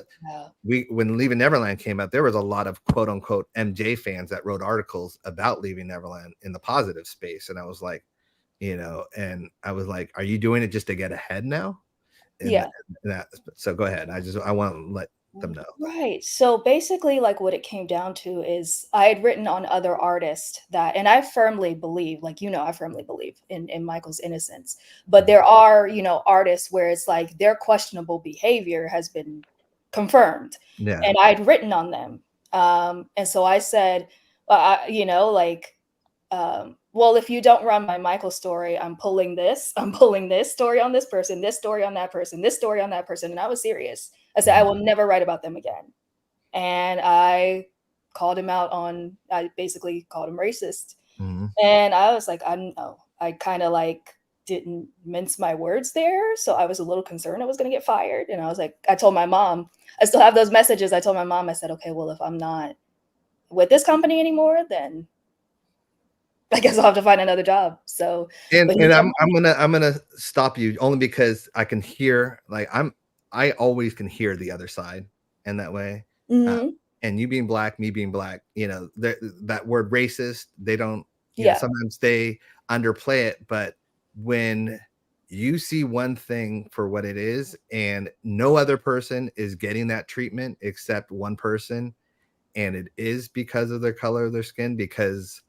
When Leaving Neverland came out, there was a lot of quote unquote MJ fans that wrote articles about Leaving Neverland in the positive space, and I was like, and I was like, are you doing it just to get ahead now? So go ahead. I want to let them know. Right. So basically, like what it came down to is I had written on other artists that, and I firmly believe, I firmly believe in Michael's innocence. But there are, artists where it's like their questionable behavior has been confirmed. Yeah. And I'd written on them. And so I said, well, if you don't run my Michael story, I'm pulling this story on this person, this story on that person, this story on that person. And I was serious. I said, I will never write about them again. And I called him out I basically called him racist. And I was like, I don't know. I kind of like didn't mince my words there. So I was a little concerned I was going to get fired. And I was like, I told my mom, I still have those messages. I told my mom, I said, okay, well, if I'm not with this company anymore, then I guess I'll have to find another job. So, and I'm gonna stop you only because I can hear, I always can hear the other side in that way. And you being black, me being black, that word racist, they don't, sometimes they underplay it. But when you see one thing for what it is, and no other person is getting that treatment except one person, and it is because of the color of their skin, because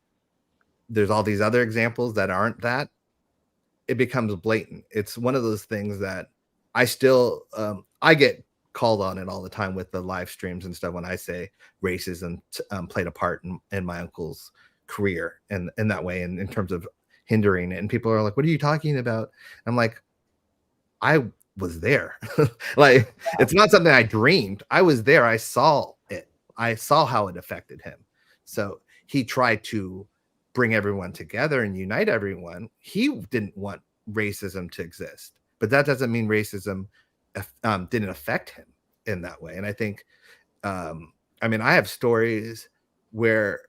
there's all these other examples that aren't that, it becomes blatant. It's one of those things that I still, I get called on it all the time with the live streams and stuff when I say racism played a part in my uncle's career, and in that way, and in terms of hindering it. And people are like, what are you talking about? I'm like, I was there. It's not something I dreamed. I was there. I saw it. I saw how it affected him. So he tried to bring everyone together and unite everyone. He didn't want racism to exist, but that doesn't mean racism didn't affect him in that way. And I think, I have stories where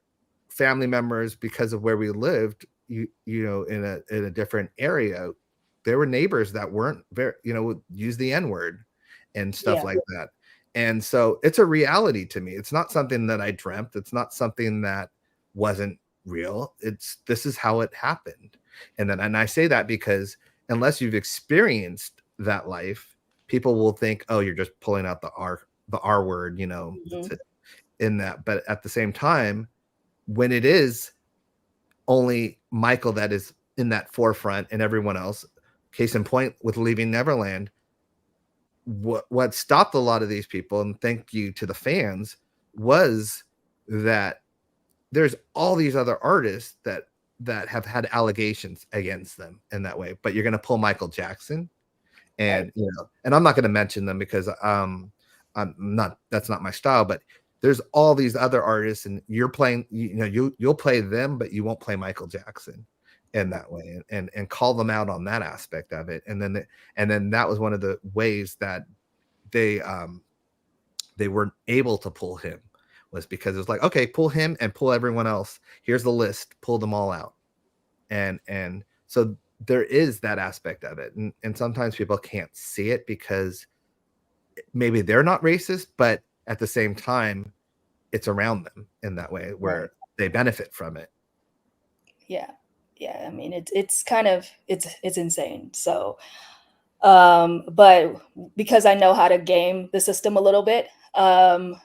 family members, because of where we lived, in a different area, there were neighbors that weren't very, would use the N-word and stuff like that. And so it's a reality to me. It's not something that I dreamt. It's not something that wasn't real. This is how it happened. And I say that because unless you've experienced that life, people will think, oh, you're just pulling out the R word, in that. But at the same time, when it is only Michael that is in that forefront and everyone else, case in point with Leaving Neverland, what stopped a lot of these people, and thank you to the fans, was that there's all these other artists that have had allegations against them in that way, but you're going to pull Michael Jackson, and Right. you know, and I'm not going to mention them because I'm not, that's not my style, but there's all these other artists, and you're playing, you know, you'll play them, but you won't play Michael Jackson in that way, and call them out on that aspect of it. And then that was one of the ways that they weren't able to pull him, was because it's like, okay, pull him and pull everyone else. Here's the list, pull them all out. And so there is that aspect of it. And sometimes people can't see it because maybe they're not racist, but at the same time, it's around them in that way where Right. they benefit from it. Yeah. Yeah. I mean, it's kind of it's insane. So, but because I know how to game the system a little bit,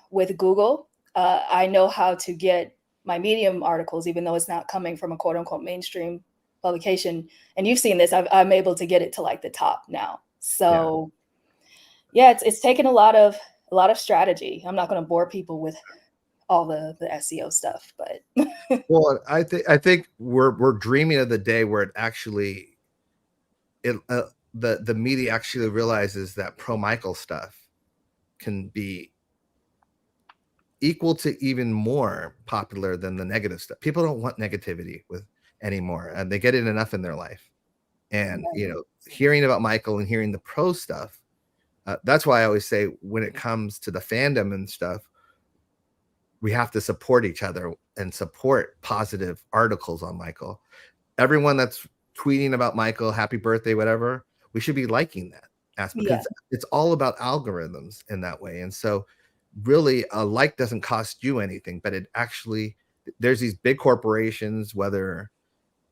with Google, I know how to get my Medium articles, even though it's not coming from a quote unquote mainstream publication. And you've seen this, I'm able to get it to like the top now. So yeah, it's taken a lot of strategy. I'm not going to bore people with all the SEO stuff, but Well, I think we're dreaming of the day where it actually the media actually realizes that pro Michael stuff can be equal to even more popular than the negative stuff. People don't want negativity with anymore, and they get it enough in their life. And you know, hearing about Michael and hearing the pro stuff, that's why I always say when it comes to the fandom and stuff, we have to support each other and support positive articles on Michael. Everyone that's tweeting about Michael, happy birthday, whatever, we should be liking that aspect, because it's all about algorithms in that way. And so really a like doesn't cost you anything, but it actually, there's these big corporations, whether,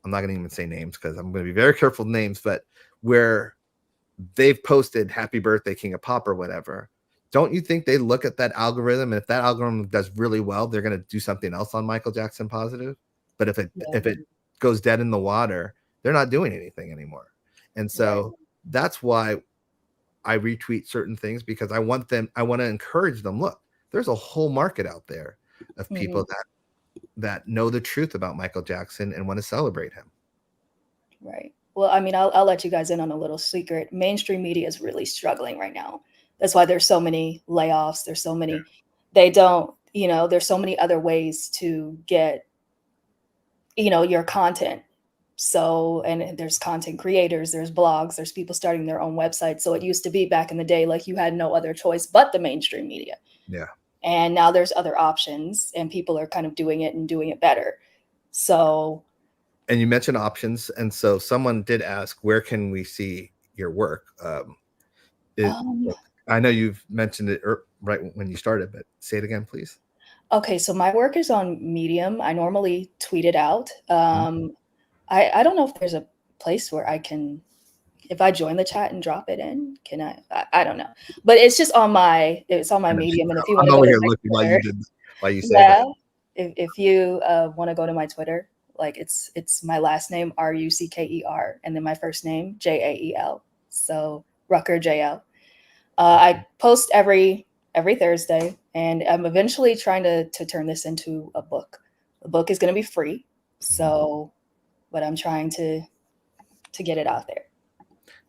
I'm not going to even say names because I'm going to be very careful with names, but where they've posted happy birthday King of Pop or whatever, don't you think they look at that algorithm, and if that algorithm does really well, they're going to do something else on Michael Jackson positive? But if it goes dead in the water, they're not doing anything anymore. And so that's why I retweet certain things, because I want to encourage them. Look, there's a whole market out there of people that know the truth about Michael Jackson and want to celebrate him. Right. Well, I mean, I'll let you guys in on a little secret. Mainstream media is really struggling right now. That's why there's so many layoffs. There's so many, they don't, you know, there's so many other ways to get, you know, your content. So, and there's content creators, there's blogs, there's people starting their own websites. So it used to be back in the day, like you had no other choice but the mainstream media. Yeah. And now there's other options, and people are kind of doing it and doing it better. So, and you mentioned options, and so someone did ask, where can we see your work? I know you've mentioned it right when you started, but say it again, please. Okay, so my work is on Medium. I normally tweet it out. I don't know if there's a place where I can, if I join the chat and drop it in, can I don't know, but it's just on my, Medium. And if you want to go to my Twitter, while you say that. If you want to go to my Twitter, like it's my last name, Rucker, and then my first name, Jael. So Rucker JL. I post every Thursday, and I'm eventually trying to turn this into a book. The book is going to be free. So, but I'm trying to get it out there.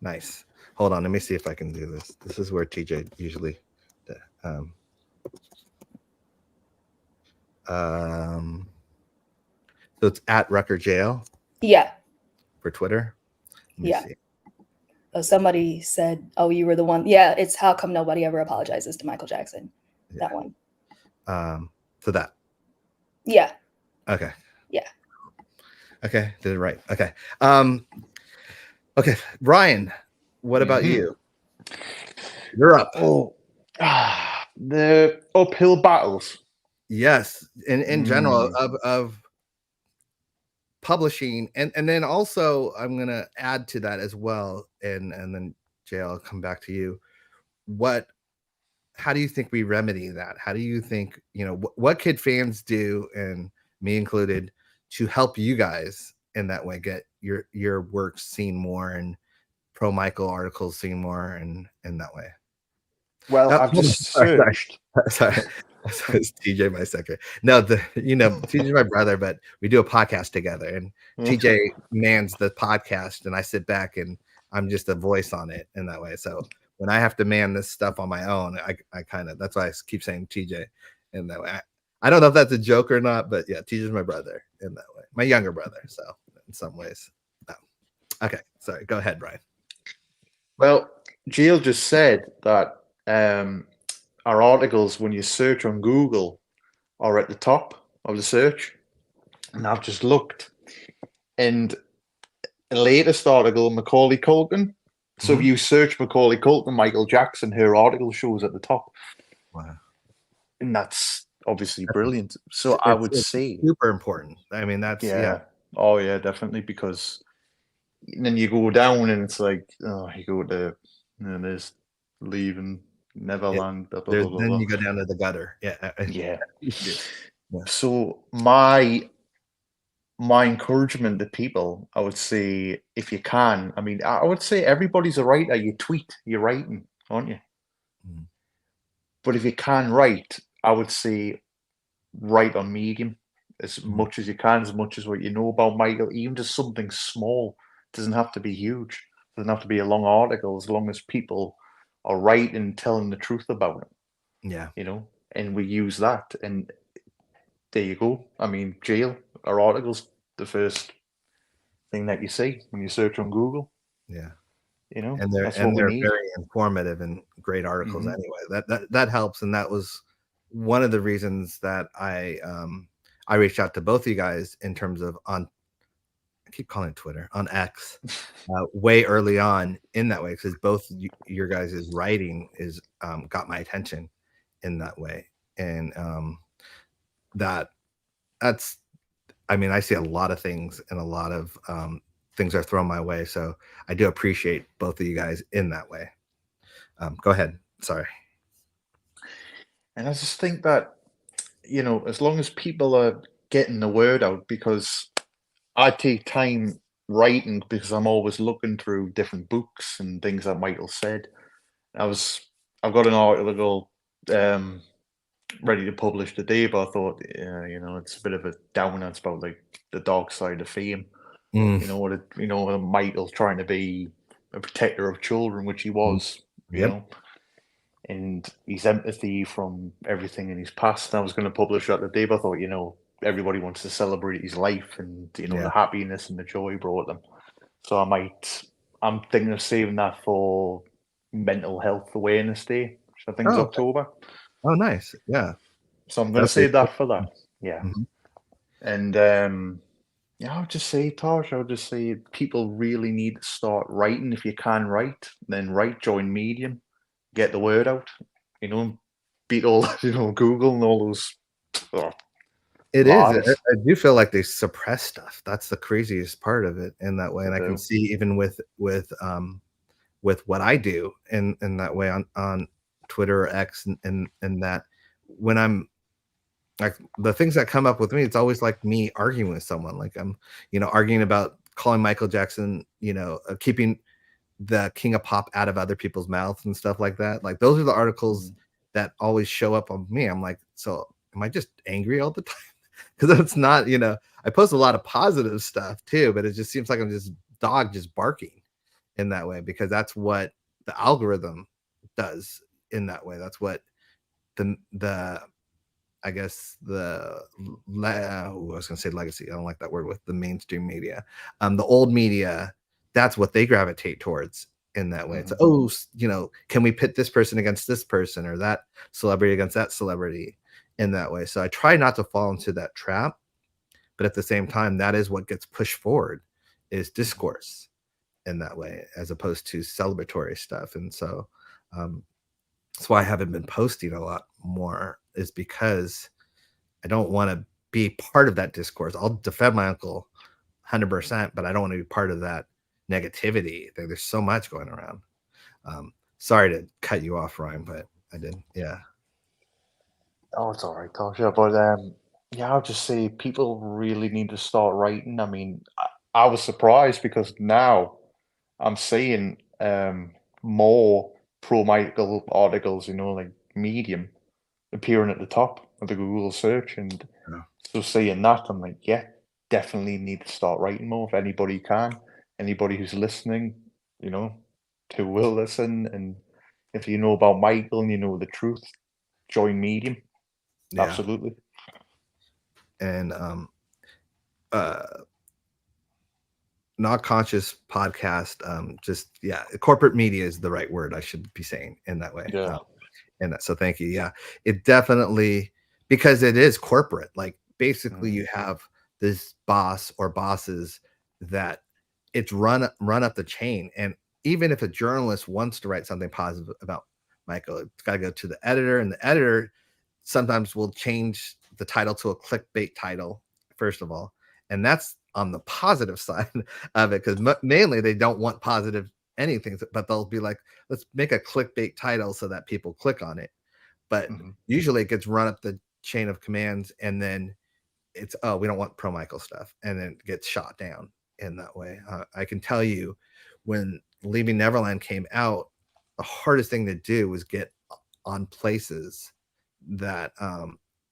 Nice. Hold on. Let me see if I can do this. This is where TJ usually, so it's at Rucker JL. Yeah. For Twitter. Yeah. Oh, somebody said, "Oh, you were the one." Yeah, it's how come nobody ever apologizes to Michael Jackson. Yeah. That one. So that. Yeah. Okay. Yeah. Okay, did it right. Okay. Okay, Ryan, what about you? You're up. Oh, the uphill battles. Yes, in general of publishing, and then also I'm gonna add to that as well, and then Jay, I'll come back to you. How do you think we remedy that? How do you think, you know, what could fans do, and me included, to help you guys in that way get your work seen more and pro Michael articles seen more and in that way? Well, I've just searched. Sorry. Is TJ my second? No, TJ's my brother, but we do a podcast together, and TJ mans the podcast, and I sit back and I'm just a voice on it in that way. So when I have to man this stuff on my own, I kind of, that's why I keep saying TJ in that way. I don't know if that's a joke or not, but yeah, TJ's my brother in that way, my younger brother. So in some ways, no. Okay, sorry. Go ahead, Brian. Well, Jill just said that our articles, when you search on Google, are at the top of the search. And I've just looked. And the latest article, Macaulay Culkin. So if you search Macaulay Culkin, Michael Jackson, her article shows at the top. Wow. And that's obviously brilliant. So I would say super important. I mean, that's yeah. Oh yeah, definitely, because then you go down and it's like, oh, you go to, and there's Leaving Neverland. Then you go down to the gutter. Yeah. Yeah. So my encouragement to people, I would say, if you can, I mean, I would say everybody's a writer. You tweet, you're writing, aren't you? But if you can write, I would say write on Medium as much as you can, as much as what you know about Michael, even just something small. It doesn't have to be huge. It doesn't have to be a long article, as long as people are writing, telling the truth about it. Yeah. You know, and we use that, and there you go. I mean, Jail, our articles, the first thing that you see when you search on Google. Yeah. You know, and they're very informative and great articles anyway. That helps, and that was one of the reasons that I reached out to both of you guys in terms of I keep calling it Twitter, on X, way early on in that way, because both your guys' writing is got my attention in that way, and that's, I mean, I see a lot of things, and a lot of things are thrown my way, so I do appreciate both of you guys in that way. Go ahead. Sorry. And I just think that, you know, as long as people are getting the word out, because I take time writing, because I'm always looking through different books and things that Michael said. I've got an article ready to publish today, but I thought, you know, it's a bit of a downer. It's about like the dark side of fame. You know, Michael's trying to be a protector of children, which he was, you know, and his empathy from everything in his past. And I was going to publish that today, but I thought, you know, everybody wants to celebrate his life and, you know, the happiness and the joy he brought them. So I'm thinking of saving that for Mental Health Awareness Day, which I think is October. Oh, nice. Yeah. So I'm going to save that for that. Yeah. And yeah, I would just say, Taj, I would just say people really need to start writing. If you can write, then write, join Medium, get the word out, you know, beat all, you know, Google and all those. It is. I do feel like they suppress stuff. That's the craziest part of it in that way. And I can see even with what I do in that way on Twitter or X and that when I'm like, the things that come up with me, it's always like me arguing with someone. Like I'm, you know, arguing about calling Michael Jackson, you know, keeping the king of pop out of other people's mouths and stuff like that. Like those are the articles that always show up on me. I'm like, so am I just angry all the time? Because it's not, you know, I post a lot of positive stuff too, but it just seems like I'm just dog just barking in that way, because that's what the algorithm does in that way. That's what the I guess I was gonna say legacy. I don't like that word with the mainstream media. The old media, that's what they gravitate towards in that way. It's you know, can we pit this person against this person or that celebrity against that celebrity in that way? So I try not to fall into that trap, but at the same time, that is what gets pushed forward, is discourse in that way, as opposed to celebratory stuff. And so that's why I haven't been posting a lot more, is because I don't want to be part of that discourse. I'll defend my uncle 100%, but I don't want to be part of that negativity. There's so much going around. Sorry to cut you off, Ryan, but I did. Yeah. Oh, it's all right, Tasha. But yeah, I'll just say people really need to start writing. I mean, I was surprised because now I'm seeing more pro Michael articles, you know, like Medium, appearing at the top of the Google search. And Yeah. so seeing that, I'm like, yeah, definitely need to start writing more if anybody can. Anybody who's listening, you know, who will listen. And if you know about Michael and you know the truth, join Medium. Yeah. Absolutely. And Not Conscious podcast, just corporate media is the right word I should be saying in that way. Yeah. And that, so thank you. Yeah, it definitely, because it is corporate. Like basically, you have this boss or bosses that it's run up the chain, and even if a journalist wants to write something positive about Michael, it's got to go to the editor, and the editor sometimes will change the title to a clickbait title, first of all, and that's on the positive side of it, because mainly they don't want positive anything, but they'll be like, let's make a clickbait title so that people click on it. But usually it gets run up the chain of commands, and then it's, oh, we don't want pro Michael stuff, and then it gets shot down in that way. I can tell you, when Leaving Neverland came out, the hardest thing to do was get on places that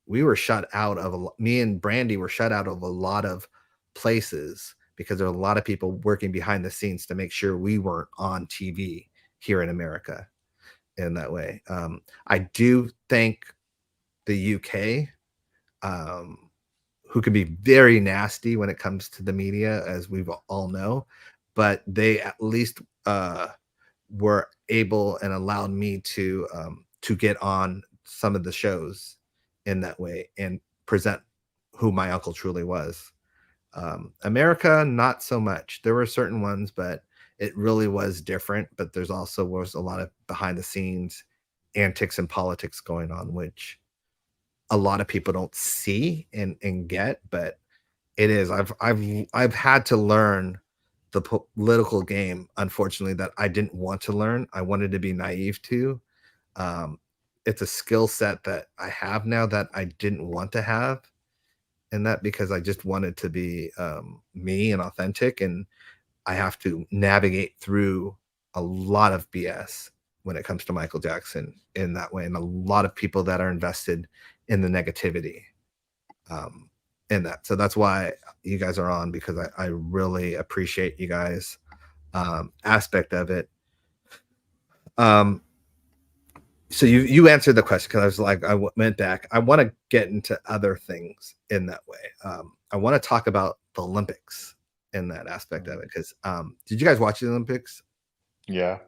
we were shut out of. Me and Brandy were shut out of a lot of places because there are a lot of people working behind the scenes to make sure we weren't on TV here in America in that way. I do thank the UK, who can be very nasty when it comes to the media, as we all know, but they at least were able and allowed me to get on some of the shows in that way and present who my uncle truly was. America, not so much. There were certain ones, but it really was different. But there's also was a lot of behind the scenes antics and politics going on, which a lot of people don't see and get, but it is. I've had to learn the political game, unfortunately, that I didn't want to learn. I wanted to be naive to. It's a skill set that I have now that I didn't want to have, and that because I just wanted to be me and authentic, and I have to navigate through a lot of BS when it comes to Michael Jackson in that way, and a lot of people that are invested in the negativity in that. So that's why you guys are on, because I really appreciate you guys aspect of it. So you answered the question, because I was like, I went back. I want to get into other things in that way. I want to talk about the Olympics in that aspect of it, because did you guys watch the Olympics? Yeah.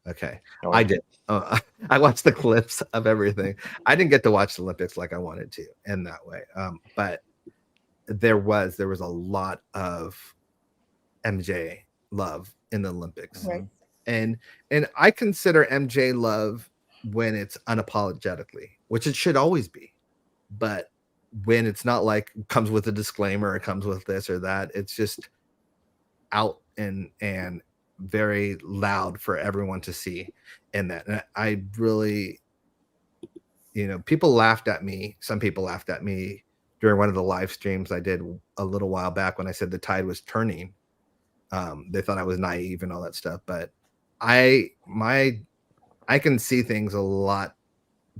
Okay. I did. I watched the clips of everything. I didn't get to watch the Olympics like I wanted to in that way. But there was a lot of MJ love in the Olympics. Right. And I consider MJ love when it's unapologetically, which it should always be. But when it's not like comes with a disclaimer, it comes with this or that, it's just out and very loud for everyone to see in that. And I really, people laughed at me. Some people laughed at me during one of the live streams I did a little while back when I said the tide was turning. They thought I was naive and all that stuff, but I can see things a lot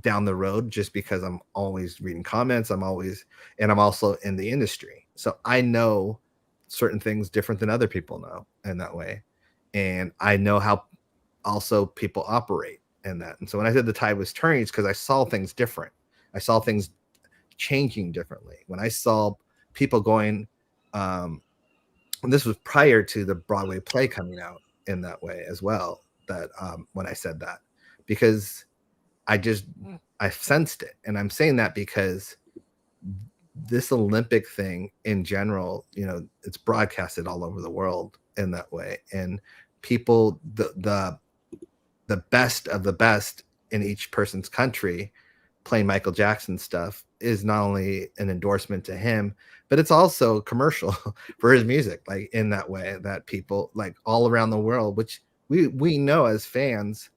down the road just because I'm always reading comments. I'm also in the industry. So I know certain things different than other people know in that way. And I know how also people operate in that. And so when I said the tide was turning, it's because I saw things different. I saw things changing differently. When I saw people going, and this was prior to the Broadway play coming out in that way as well, that when I said that, because I sensed it. And I'm saying that because this Olympic thing in general, it's broadcasted all over the world in that way. And people, the best of the best in each person's country playing Michael Jackson stuff is not only an endorsement to him, but it's also commercial for his music, like in that way, that people like all around the world, which we know as fans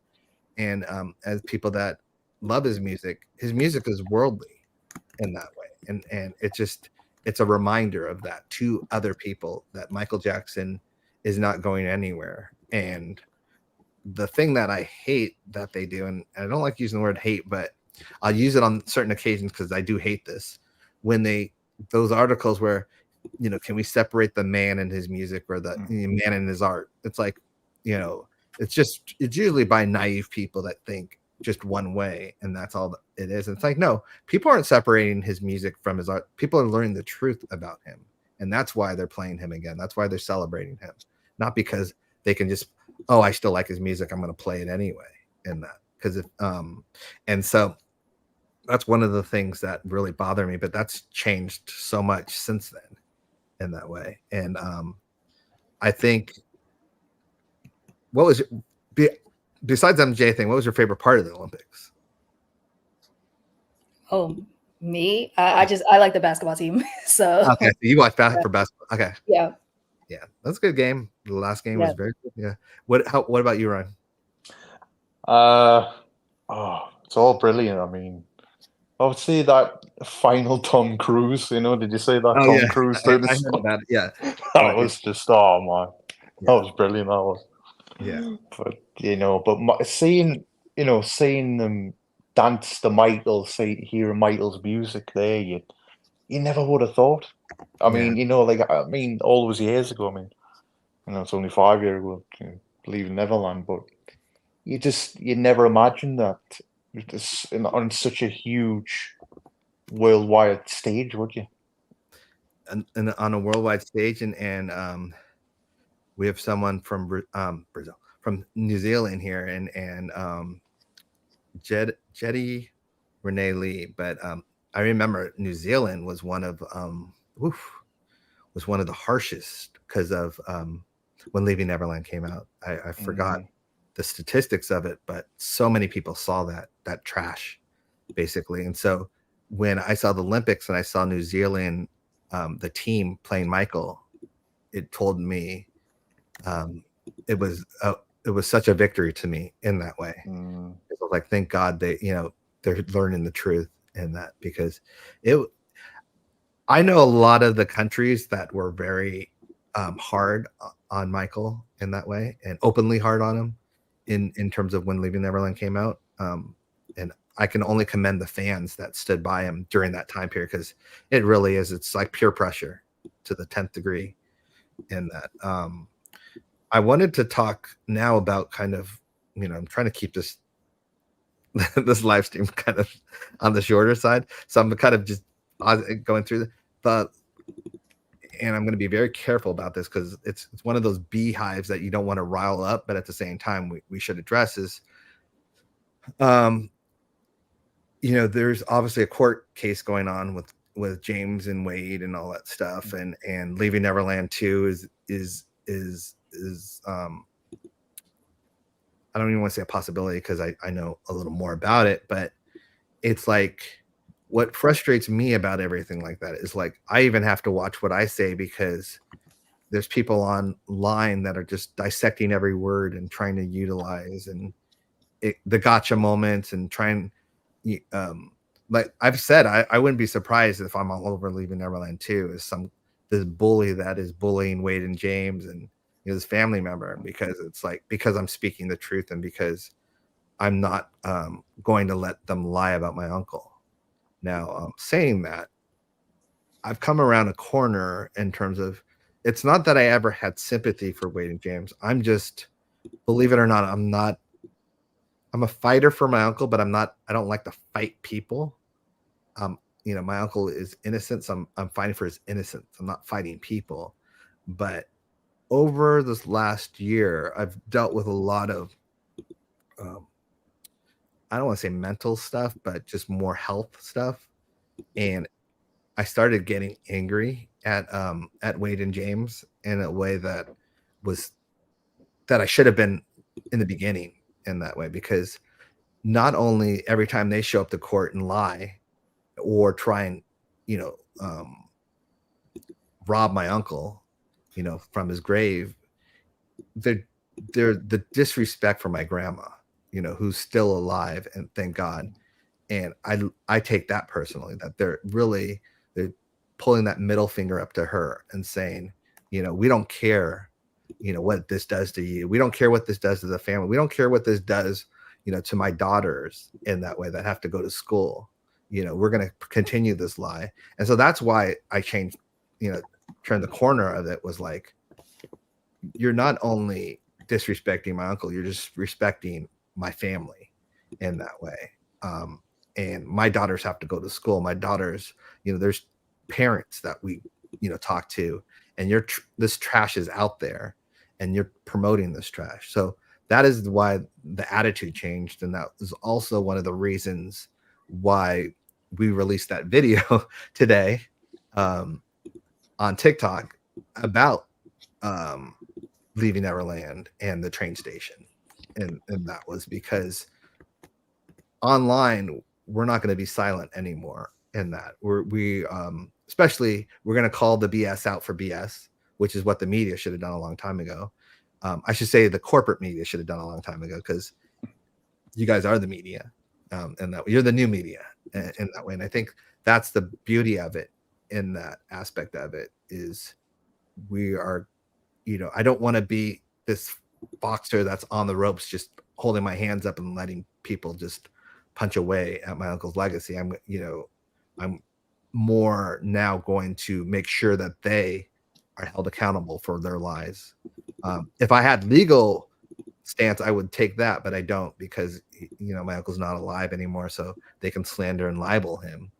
and as people that love his music is worldly in that way. And it's a reminder of that to other people, that Michael Jackson is not going anywhere. And the thing that I hate that they do, and I don't like using the word hate, but I'll use it on certain occasions because I do hate this. When those articles where, you know, can we separate the man and his music or the man and his art? It's like, you know, it's usually by naive people that think just one way, and that's all it is. And it's like, no, people aren't separating his music from his art. People are learning the truth about him, and that's why they're playing him again. That's why they're celebrating him, not because they can just, oh, I still like his music, I'm going to play it anyway. And that, because and so that's one of the things that really bother me, but that's changed so much since then in that way. And I think, what was besides MJ thing, what was your favorite part of the Olympics? Oh, me? I like the basketball team. So okay, so you watch for basketball. Okay. Yeah. Yeah, that's a good game. The last game was very good. Yeah. What about you, Ryan? It's all brilliant. I mean, I would say that final Tom Cruise, you know, did you say that Tom Cruise through the sky? That, yeah. That was just, oh man, that was brilliant. That was. Yeah. But, you know, seeing them dance to Michael, hearing Michael's music there, you never would have thought. I mean, you know, like, I mean, all those years ago, I mean, you know, it's only 5 years ago, you know, leaving Neverland, but you never imagined that on such a huge worldwide stage, would you? And on a worldwide stage, and we have someone from Brazil, from New Zealand here, and Jetty Renee Lee. But I remember New Zealand was one of the harshest because of when Leaving Neverland came out. I forgot the statistics of it, but so many people saw that trash, basically. And so when I saw the Olympics and I saw New Zealand, the team playing Michael, it told me it was such a victory to me in that way. It was like, thank God they're learning the truth in that, because I know a lot of the countries that were very hard on Michael in that way, and openly hard on him in terms of when Leaving Neverland came out. And I can only commend the fans that stood by him during that time period, because it really is. It's like peer pressure to the 10th degree in that. I wanted to talk now about kind of, you know, I'm trying to keep this this live stream kind of on the shorter side. So I'm kind of just going through and I'm going to be very careful about this, because it's one of those beehives that you don't want to rile up, but at the same time we should address is, you know, there's obviously a court case going on with James and Wade and all that stuff, and Leaving Neverland 2 is I don't even want to say a possibility, because I know a little more about it, but it's like, what frustrates me about everything like that is, like, I even have to watch what I say, because there's people online that are just dissecting every word and trying to utilize the gotcha moments and trying, like I've said, I wouldn't be surprised if I'm all over Leaving Neverland 2 is this bully that is bullying Wade and James and his family member, because it's like, because I'm speaking the truth and because I'm not going to let them lie about my uncle. Now, saying that, I've come around a corner in terms of, it's not that I ever had sympathy for Wade and James. I'm just, believe it or not, I'm a fighter for my uncle, but I don't like to fight people. You know, my uncle is innocent, so I'm fighting for his innocence. I'm not fighting people. But over this last year, I've dealt with a lot of, I don't want to say mental stuff, but just more health stuff. And I started getting angry at Wade and James in a way that I should have been in the beginning in that way, because not only every time they show up to court and lie or try and, you know, rob my uncle, you know, from his grave, they're the disrespect for my grandma, you know, who's still alive, and thank God. And I take that personally, that they're pulling that middle finger up to her and saying, you know, we don't care, you know, what this does to you. We don't care what this does to the family. We don't care what this does, to my daughters in that way that have to go to school. We're going to continue this lie. And so that's why I changed, turned the corner of it, was like, you're not only disrespecting my uncle, you're just respecting my family in that way. And my daughters have to go to school. My daughters, there's parents that we, talk to, and this trash is out there, and you're promoting this trash. So that is why the attitude changed. And that is also one of the reasons why we released that video today on TikTok about Leaving Neverland and the train station. And that was because online, we're not going to be silent anymore in that. Especially, we're going to call the BS out for BS, which is what the media should have done a long time ago. I should say the corporate media should have done a long time ago, because you guys are the media, and that you're the new media in that way. And I think that's the beauty of it. In that aspect of it is, we are, I don't want to be this boxer that's on the ropes, just holding my hands up and letting people just punch away at my uncle's legacy. I'm more now going to make sure that they are held accountable for their lies. If I had legal stance, I would take that, but I don't, because my uncle's not alive anymore, so they can slander and libel him.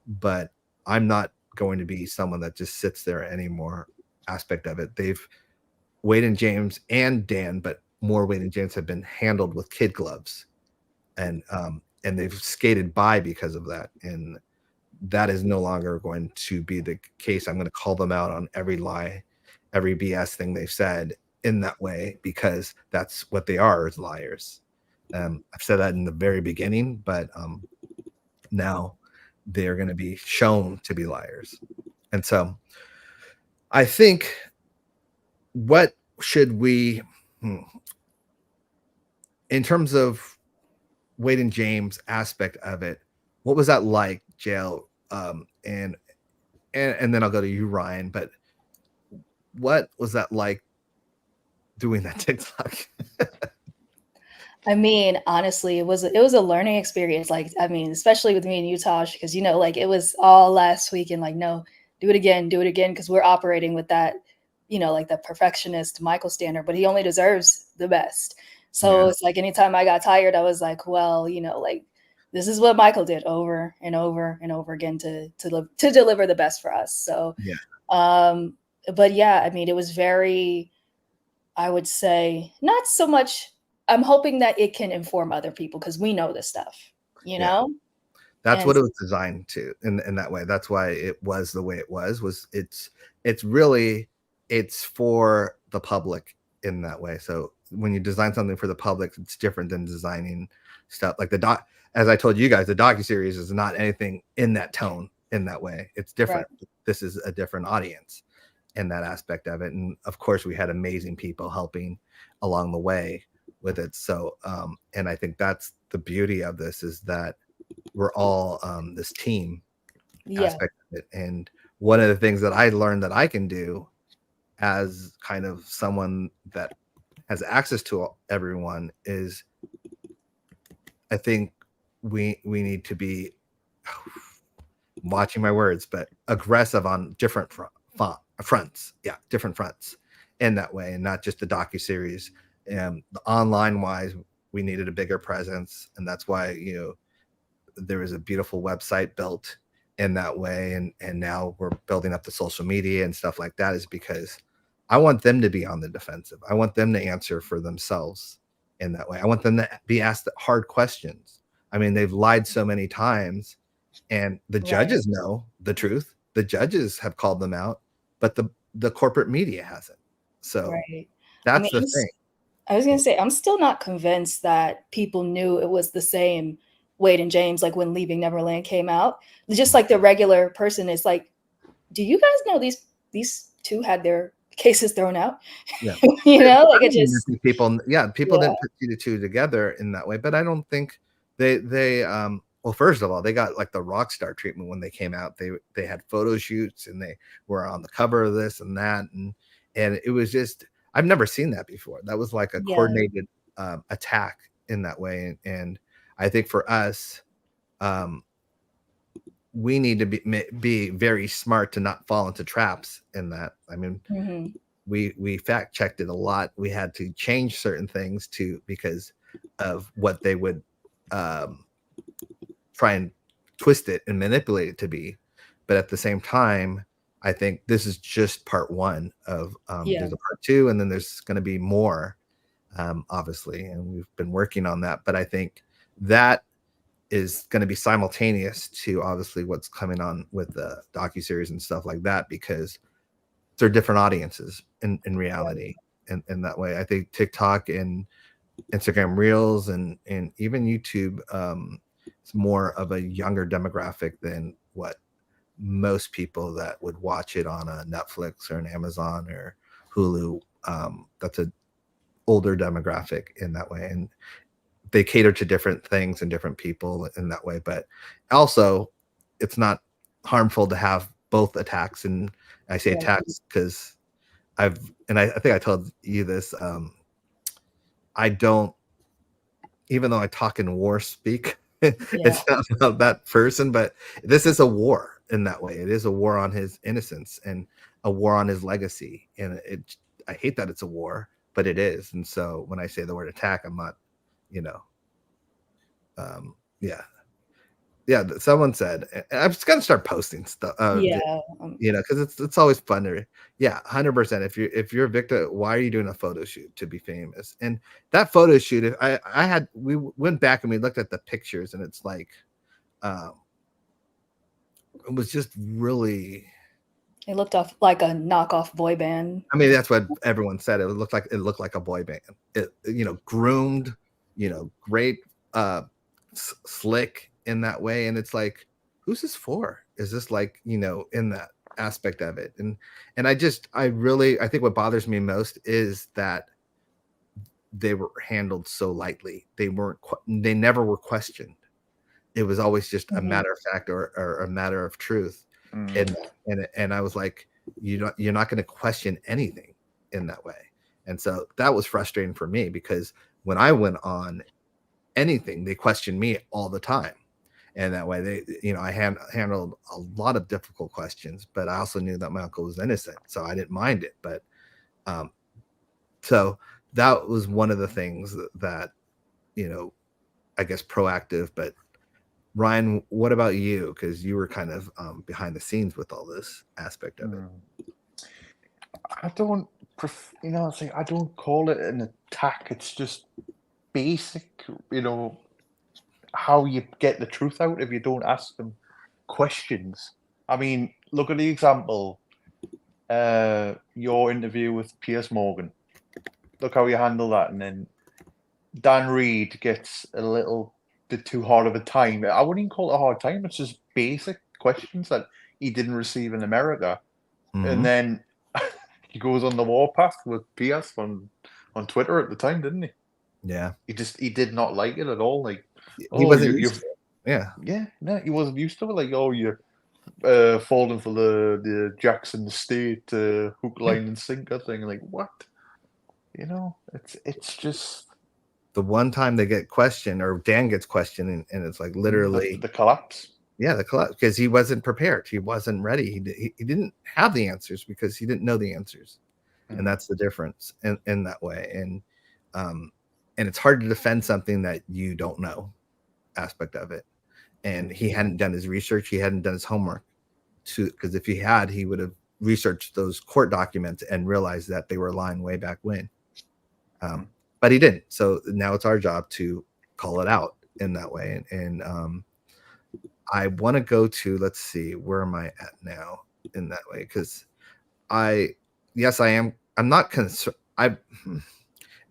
But I'm not going to be someone that just sits there anymore. Aspect of it, Wade and James and Dan, but more Wade and James, have been handled with kid gloves, and they've skated by because of that. And that is no longer going to be the case. I'm going to call them out on every lie, every BS thing they've said in that way, because that's what they are, is liars. I've said that in the very beginning, but now they're going to be shown to be liars. And so I think, what should we, in terms of Wade and James aspect of it, what was that like, Jael? And then I'll go to you, Ryan. But what was that like doing that TikTok? I mean, honestly, it was a learning experience. Like, I mean, especially with me and Utah, because like it was all last week, and like, no, do it again, because we're operating with that, like the perfectionist Michael standard, but he only deserves the best. So it's like, anytime I got tired, I was like, well, like, this is what Michael did over and over and over again to deliver the best for us. So, but yeah, I mean, it was very, I would say, not so much. I'm hoping that it can inform other people, because we know this stuff, know? That's what it was designed to, in that way. That's why it was the way it was it's really, it's for the public in that way. So when you design something for the public, it's different than designing stuff like as I told you guys, the docuseries is not anything in that tone, in that way. It's different. Right. This is a different audience in that aspect of it. And of course, we had amazing people helping along the way with it. So, and I think that's the beauty of this, is that we're all this team aspect of it. And one of the things that I learned that I can do as kind of someone that has access to everyone is, I think we need to be, watching my words, but aggressive on different fronts. Yeah, different fronts in that way, and not just the docuseries. And the online wise, we needed a bigger presence, and that's why there was a beautiful website built in that way, and now we're building up the social media and stuff like that, is because I want them to be on the defensive. I want them to answer for themselves in that way. I want them to be asked hard questions. I mean, they've lied so many times, and the judges know the truth. The judges have called them out, but the corporate media hasn't. So that's the thing. I was going to say, I'm still not convinced that people knew it was the same Wade and James, like when Leaving Neverland came out. Just like the regular person is like, do you guys know these two had their cases thrown out? Yeah. Like it just people didn't put two to two together in that way. But I don't think they well, first of all, they got like the rock star treatment when they came out. They had photo shoots, and they were on the cover of this and that, and it was just, I've never seen that before. That was like a coordinated attack in that way. And I think for us, we need to be very smart to not fall into traps in that. I mean, we fact checked it a lot. We had to change certain things because of what they would try and twist it and manipulate it to be. But at the same time, I think this is just part one of there's a part two, and then there's going to be more, obviously, and we've been working on that. But I think that is going to be simultaneous to obviously what's coming on with the docuseries and stuff like that, because they're different audiences in reality. And in that way, I think TikTok and Instagram Reels and even YouTube, it's more of a younger demographic than what most people that would watch it on a Netflix or an Amazon or Hulu. That's an older demographic in that way, and they cater to different things and different people in that way. But also, it's not harmful to have both attacks. And I say attacks because I think I told you this. I don't, even though I talk in war speak, it's not about that person, but this is a war in that way. It is a war on his innocence and a war on his legacy. And I hate that it's a war, but it is. And so when I say the word attack, I'm not, someone said, I'm just gonna start posting stuff. Because it's always fun to, 100%. If you're a victim, why are you doing a photo shoot to be famous? And that photo shoot, we went back and we looked at the pictures, and it's like, it was just really. It looked off like a knockoff boy band. I mean, that's what everyone said. It looked like a boy band. Groomed, great, slick in that way. And it's like, who's this for? Is this like, in that aspect of it? And I think what bothers me most is that they were handled so lightly. They never were questioned. It was always just a matter of fact or a matter of truth. And I was like, you're not going to question anything in that way. And so that was frustrating for me, because when I went on anything, they questioned me all the time. And that way I handled a lot of difficult questions, but I also knew that my uncle was innocent, so I didn't mind it. But so that was one of the things that I guess proactive. But Ryan, what about you? Because you were kind of behind the scenes with all this aspect of it. I don't, I don't call it an attack. It's just basic, how you get the truth out if you don't ask them questions. I mean, look at the example, your interview with Piers Morgan. Look how you handle that, and then Dan Reed gets a little bit too hard of a time. I wouldn't even call it a hard time. It's just basic questions that he didn't receive in America. And then he goes on the warpath with Piers on Twitter at the time, didn't he? Yeah. He did not like it at all. Like, he wasn't used to it. He wasn't used to it. Like, you're falling for the Jackson State hook, line, and sinker thing. Like, what? It's just the one time they get questioned, or Dan gets questioned, and it's like literally the collapse. Yeah, the collapse, because he wasn't prepared. He wasn't ready. He didn't have the answers because he didn't know the answers, and that's the difference in that way. And it's hard to defend something that you don't know aspect of it. And he hadn't done his research. He hadn't done his homework, because if he had, he would have researched those court documents and realized that they were lying way back when. But he didn't. So now it's our job to call it out in that way. And I want to go to, let's see, where am I at now in that way? Because I am. I'm not concerned. Am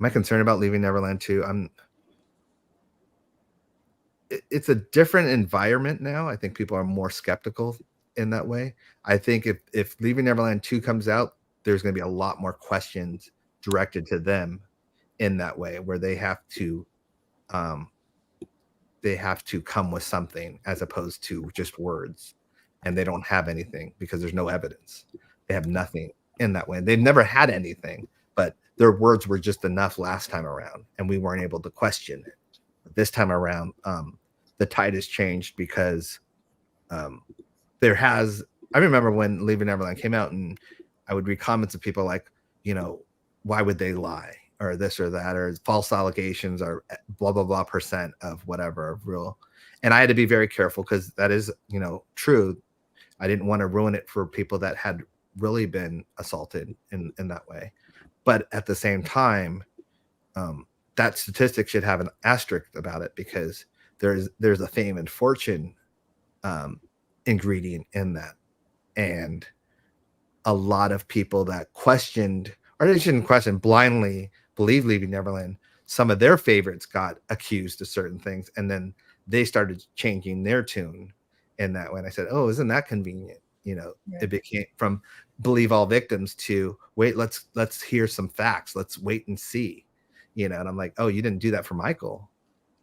I concerned about Leaving Neverland 2? It's a different environment now. I think people are more skeptical in that way. I think if Leaving Neverland 2 comes out, there's going to be a lot more questions directed to them in that way, where they have to come with something as opposed to just words, and they don't have anything because there's no evidence. They have nothing in that way. They've never had anything, but their words were just enough last time around, and we weren't able to question it this time around, the tide has changed because there has. I remember when Leaving Neverland came out, and I would read comments of people like, why would they lie, or this or that, or false allegations, or blah blah blah percent of whatever of real. And I had to be very careful because that is, true. I didn't want to ruin it for people that had really been assaulted in that way. But at the same time, that statistic should have an asterisk about it, because there's a fame and fortune ingredient in that. And a lot of people that questioned, or they shouldn't question, blindly believe Leaving Neverland, some of their favorites got accused of certain things, and then they started changing their tune in that way. And I said, oh, isn't that convenient? It became from believe all victims to wait, let's hear some facts, let's wait and see, and I'm like, oh, you didn't do that for Michael,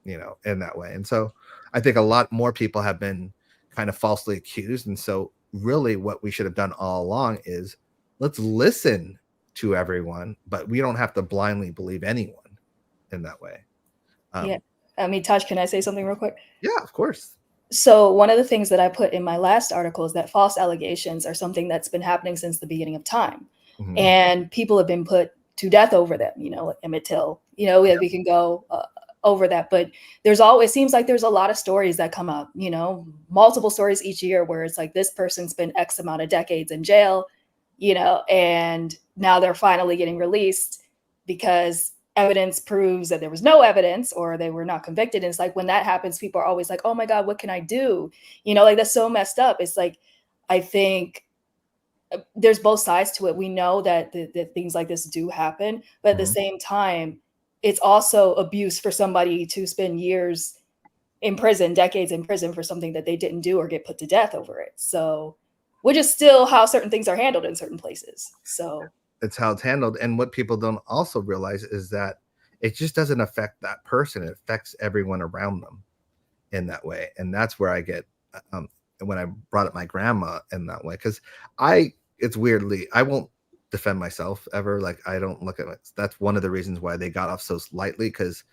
in that way. And so I think a lot more people have been kind of falsely accused. And so really what we should have done all along is let's listen to everyone, but we don't have to blindly believe anyone in that way. Yeah. I mean, Taj, can I say something real quick? Yeah, of course. So one of the things that I put in my last article is that false allegations are something that's been happening since the beginning of time. Mm-hmm. And people have been put to death over them, like Emmett Till, we can go over that. But it seems like there's a lot of stories that come up, multiple stories each year where it's like this person's been X amount of decades in jail, and now they're finally getting released because evidence proves that there was no evidence or they were not convicted. And it's like when that happens, people are always like, oh my God, what can I do? That's so messed up. It's like, I think there's both sides to it. We know that that things like this do happen, but at the same time, it's also abuse for somebody to spend years in prison, decades in prison for something that they didn't do or get put to death over it. So, which is still how certain things are handled in certain places. So it's how it's handled. And what people don't also realize is that it just doesn't affect that person. It affects everyone around them in that way. And that's where I get, when I brought up my grandma in that way, because it's weirdly, I won't defend myself ever. Like I don't look at it. That's one of the reasons why they got off so lightly, because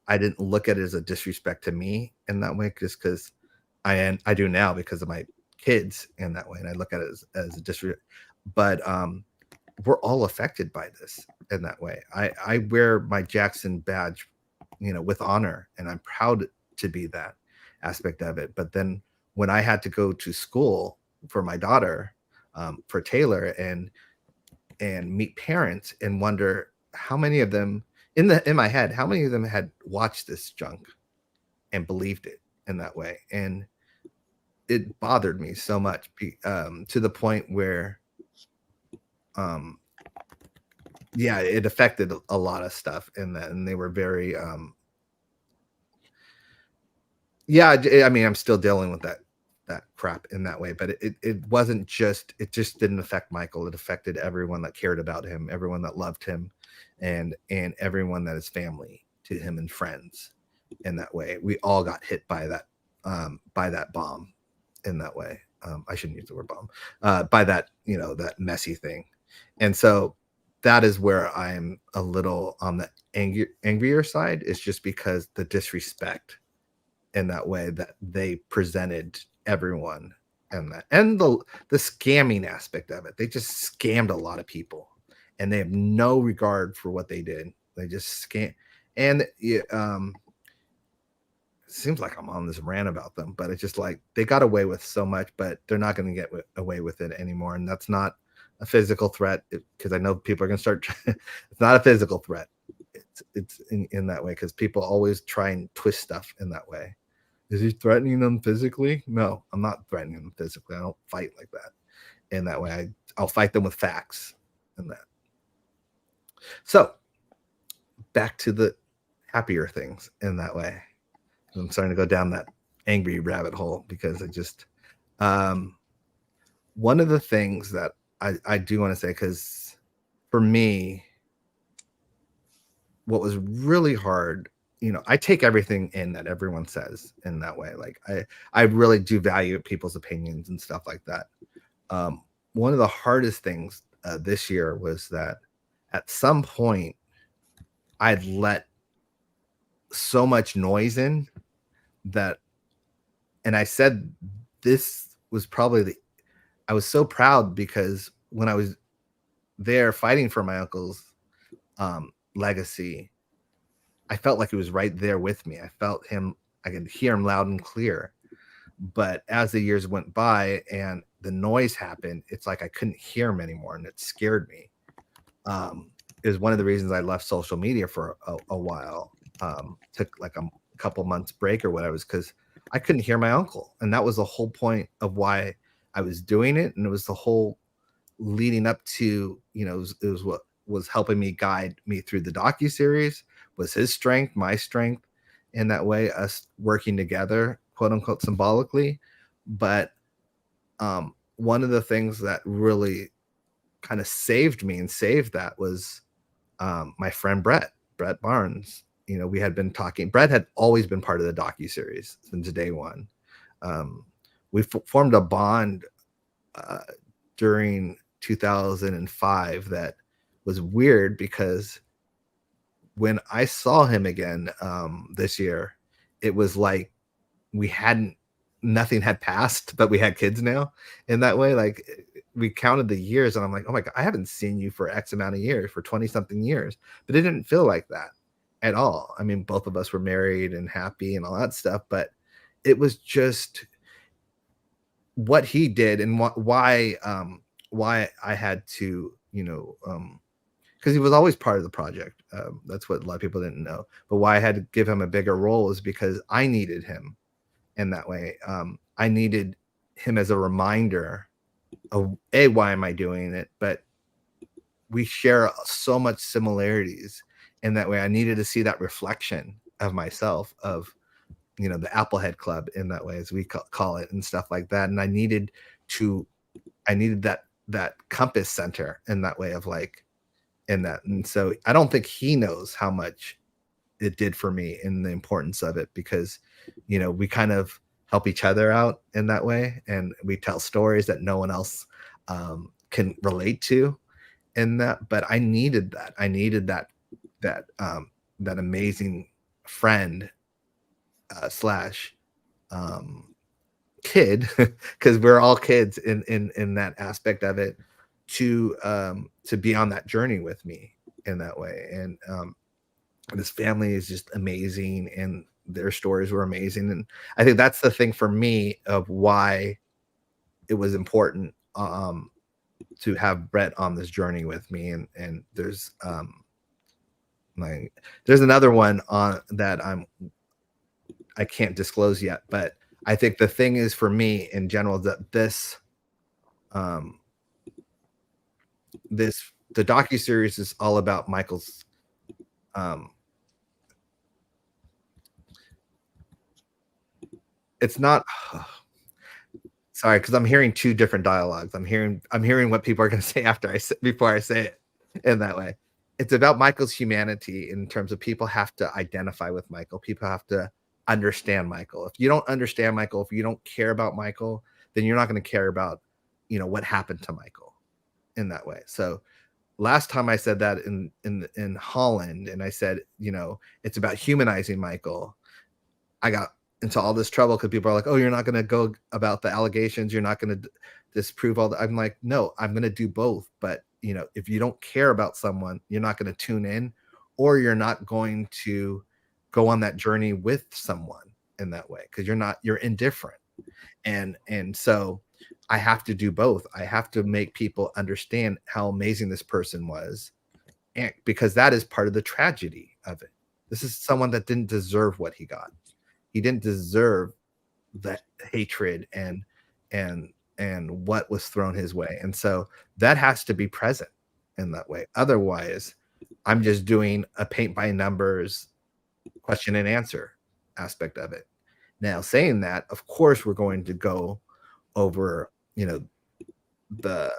I didn't look at it as a disrespect to me in that way, just because I do now because of my kids in that way. And I look at it as a disrespect, but, we're all affected by this in that way. I wear my Jackson badge, with honor, and I'm proud to be that aspect of it. But then when I had to go to school for my daughter, for Taylor, and meet parents and wonder how many of them in my head, how many of them had watched this junk and believed it in that way. And it bothered me so much, to the point where, it affected a lot of stuff in that, and they were very, I mean, I'm still dealing with that crap in that way, but it wasn't just, it just didn't affect Michael. It affected everyone that cared about him, everyone that loved him, and everyone that is family to him and friends in that way. We all got hit by that bomb in that way. I shouldn't use the word bomb, by that, that messy thing. And so that is where I'm a little on the angrier side. It's just because the disrespect in that way that they presented everyone, and the scamming aspect of it. They just scammed a lot of people, and they have no regard for what they did. They just scam. And it seems like I'm on this rant about them, but it's just like they got away with so much, but they're not going to get away with it anymore. And that's not a physical threat, because I know people are going to start. It's not a physical threat. It's in that way, because people always try and twist stuff in that way. Is he threatening them physically? No, I'm not threatening them physically. I don't fight like that in that way. I'll fight them with facts and that. So back to the happier things in that way. I'm starting to go down that angry rabbit hole, because I just, one of the things that I do want to say, because for me, what was really hard, I take everything in that everyone says in that way. Like I really do value people's opinions and stuff like that. One of the hardest things this year was that at some point I'd let so much noise in that. And I said this was probably I was so proud because when I was there fighting for my uncle's legacy, I felt like he was right there with me. I felt him, I could hear him loud and clear. But as the years went by and the noise happened, it's like I couldn't hear him anymore, and it scared me. It was one of the reasons I left social media for a while. Took like a couple months break or whatever, because I couldn't hear my uncle, and that was the whole point of why I was doing it, and it was the whole leading up to, you know, it was what was helping me guide me through the docuseries, was his strength, my strength, in that way, us working together, quote unquote, symbolically. But one of the things that really kind of saved me and saved that was my friend Brett Barnes. You know, we had been talking. Brett had always been part of the docuseries since day one. We formed a bond during 2005 that was weird, because when I saw him again this year, it was like nothing had passed, but we had kids now. In that way, like, we counted the years, and I'm like, oh my God, I haven't seen you for X amount of years, for 20 something years. But it didn't feel like that at all. I mean, both of us were married and happy and all that stuff, but it was just what he did and why I had to, you know, because he was always part of the project. That's what a lot of people didn't know. But why I had to give him a bigger role is because I needed him in that way. I needed him as a reminder of why am I doing it, but we share so much similarities in that way. I needed to see that reflection of myself, of, you know, the Applehead Club, in that way, as we call it, and stuff like that. And I needed that compass center in that way, of like, in that. And so I don't think he knows how much it did for me and the importance of it, because, you know, we kind of help each other out in that way, and we tell stories that no one else can relate to in that. But I needed that. I needed that amazing friend slash kid, because we're all kids in that aspect of it, to be on that journey with me in that way. And this family is just amazing, and their stories were amazing. And I think that's the thing for me of why it was important to have Brett on this journey with me. And there's another one on that I can't disclose yet, but I think the thing is, for me in general, that the docuseries is all about Michael's it's not sorry, because I'm hearing two different dialogues. I'm hearing what people are going to say before I say it in that way. It's about Michael's humanity, in terms of people have to identify with Michael. People have to understand Michael. If you don't understand Michael, if you don't care about Michael, then you're not going to care about, you know, what happened to Michael in that way. So last time I said that in Holland, and I said, you know, it's about humanizing Michael, I got into all this trouble because people are like, oh, you're not going to go about the allegations, you're not going to disprove all that. I'm like, no, I'm going to do both. But, you know, if you don't care about someone, you're not going to tune in, or you're not going to go on that journey with someone in that way, because you're indifferent. And so I have to do both. I have to make people understand how amazing this person was, and because that is part of the tragedy of it. This is someone that didn't deserve what he got. He didn't deserve that hatred and what was thrown his way. And so that has to be present in that way. Otherwise, I'm just doing a paint by numbers question and answer aspect of it. Now, saying that, of course, we're going to go over, you know, the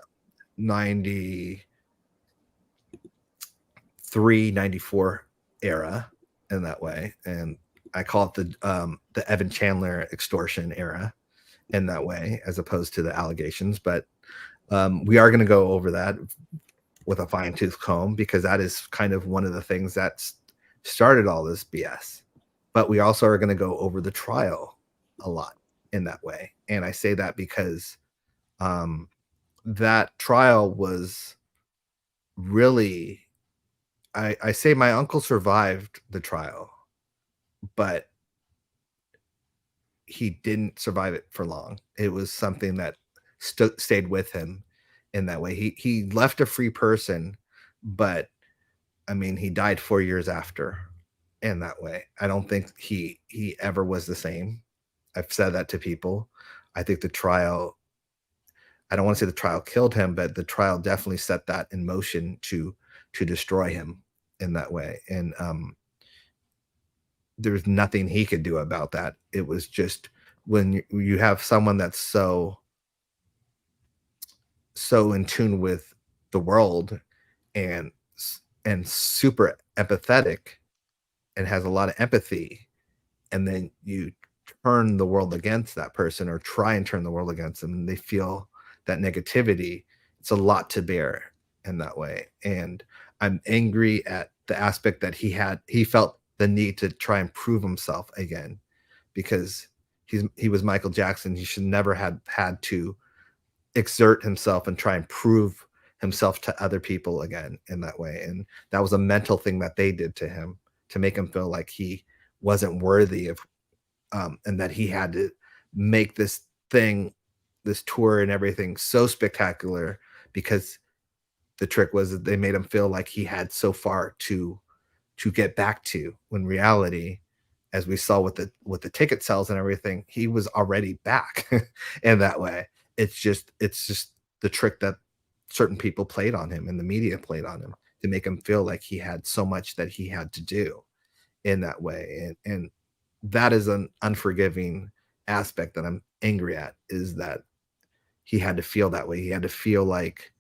93, 94 era in that way. And I call it the Evan Chandler extortion era in that way, as opposed to the allegations. But we are going to go over that with a fine tooth comb, because that is kind of one of the things that started all this BS but we also are going to go over the trial a lot in that way. And I say that because that trial was really, I say my uncle survived the trial, but he didn't survive it for long. It was something that stayed with him in that way. He left a free person, but I mean, he died 4 years after in that way. I don't think he ever was the same. I've said that to people. I think the trial, I don't want to say the trial killed him, but the trial definitely set that in motion to destroy him in that way. And there's nothing he could do about that. It was just when you have someone that's so in tune with the world and super empathetic and has a lot of empathy, and then you turn the world against that person or try and turn the world against them, and they feel that negativity, it's a lot to bear in that way. And I'm angry at the aspect that he felt the need to try and prove himself again, because he was Michael Jackson. He should never had to exert himself and try and prove himself to other people again in that way. And that was a mental thing that they did to him to make him feel like he wasn't worthy of, and that he had to make this thing, this tour and everything so spectacular, because the trick was that they made him feel like he had so far to get back to, when reality, as we saw with the ticket sales and everything, he was already back in that way. It's just the trick that certain people played on him and the media played on him to make him feel like he had so much that he had to do in that way. And that is an unforgiving aspect that I'm angry at, is that he had to feel that way. He had to feel like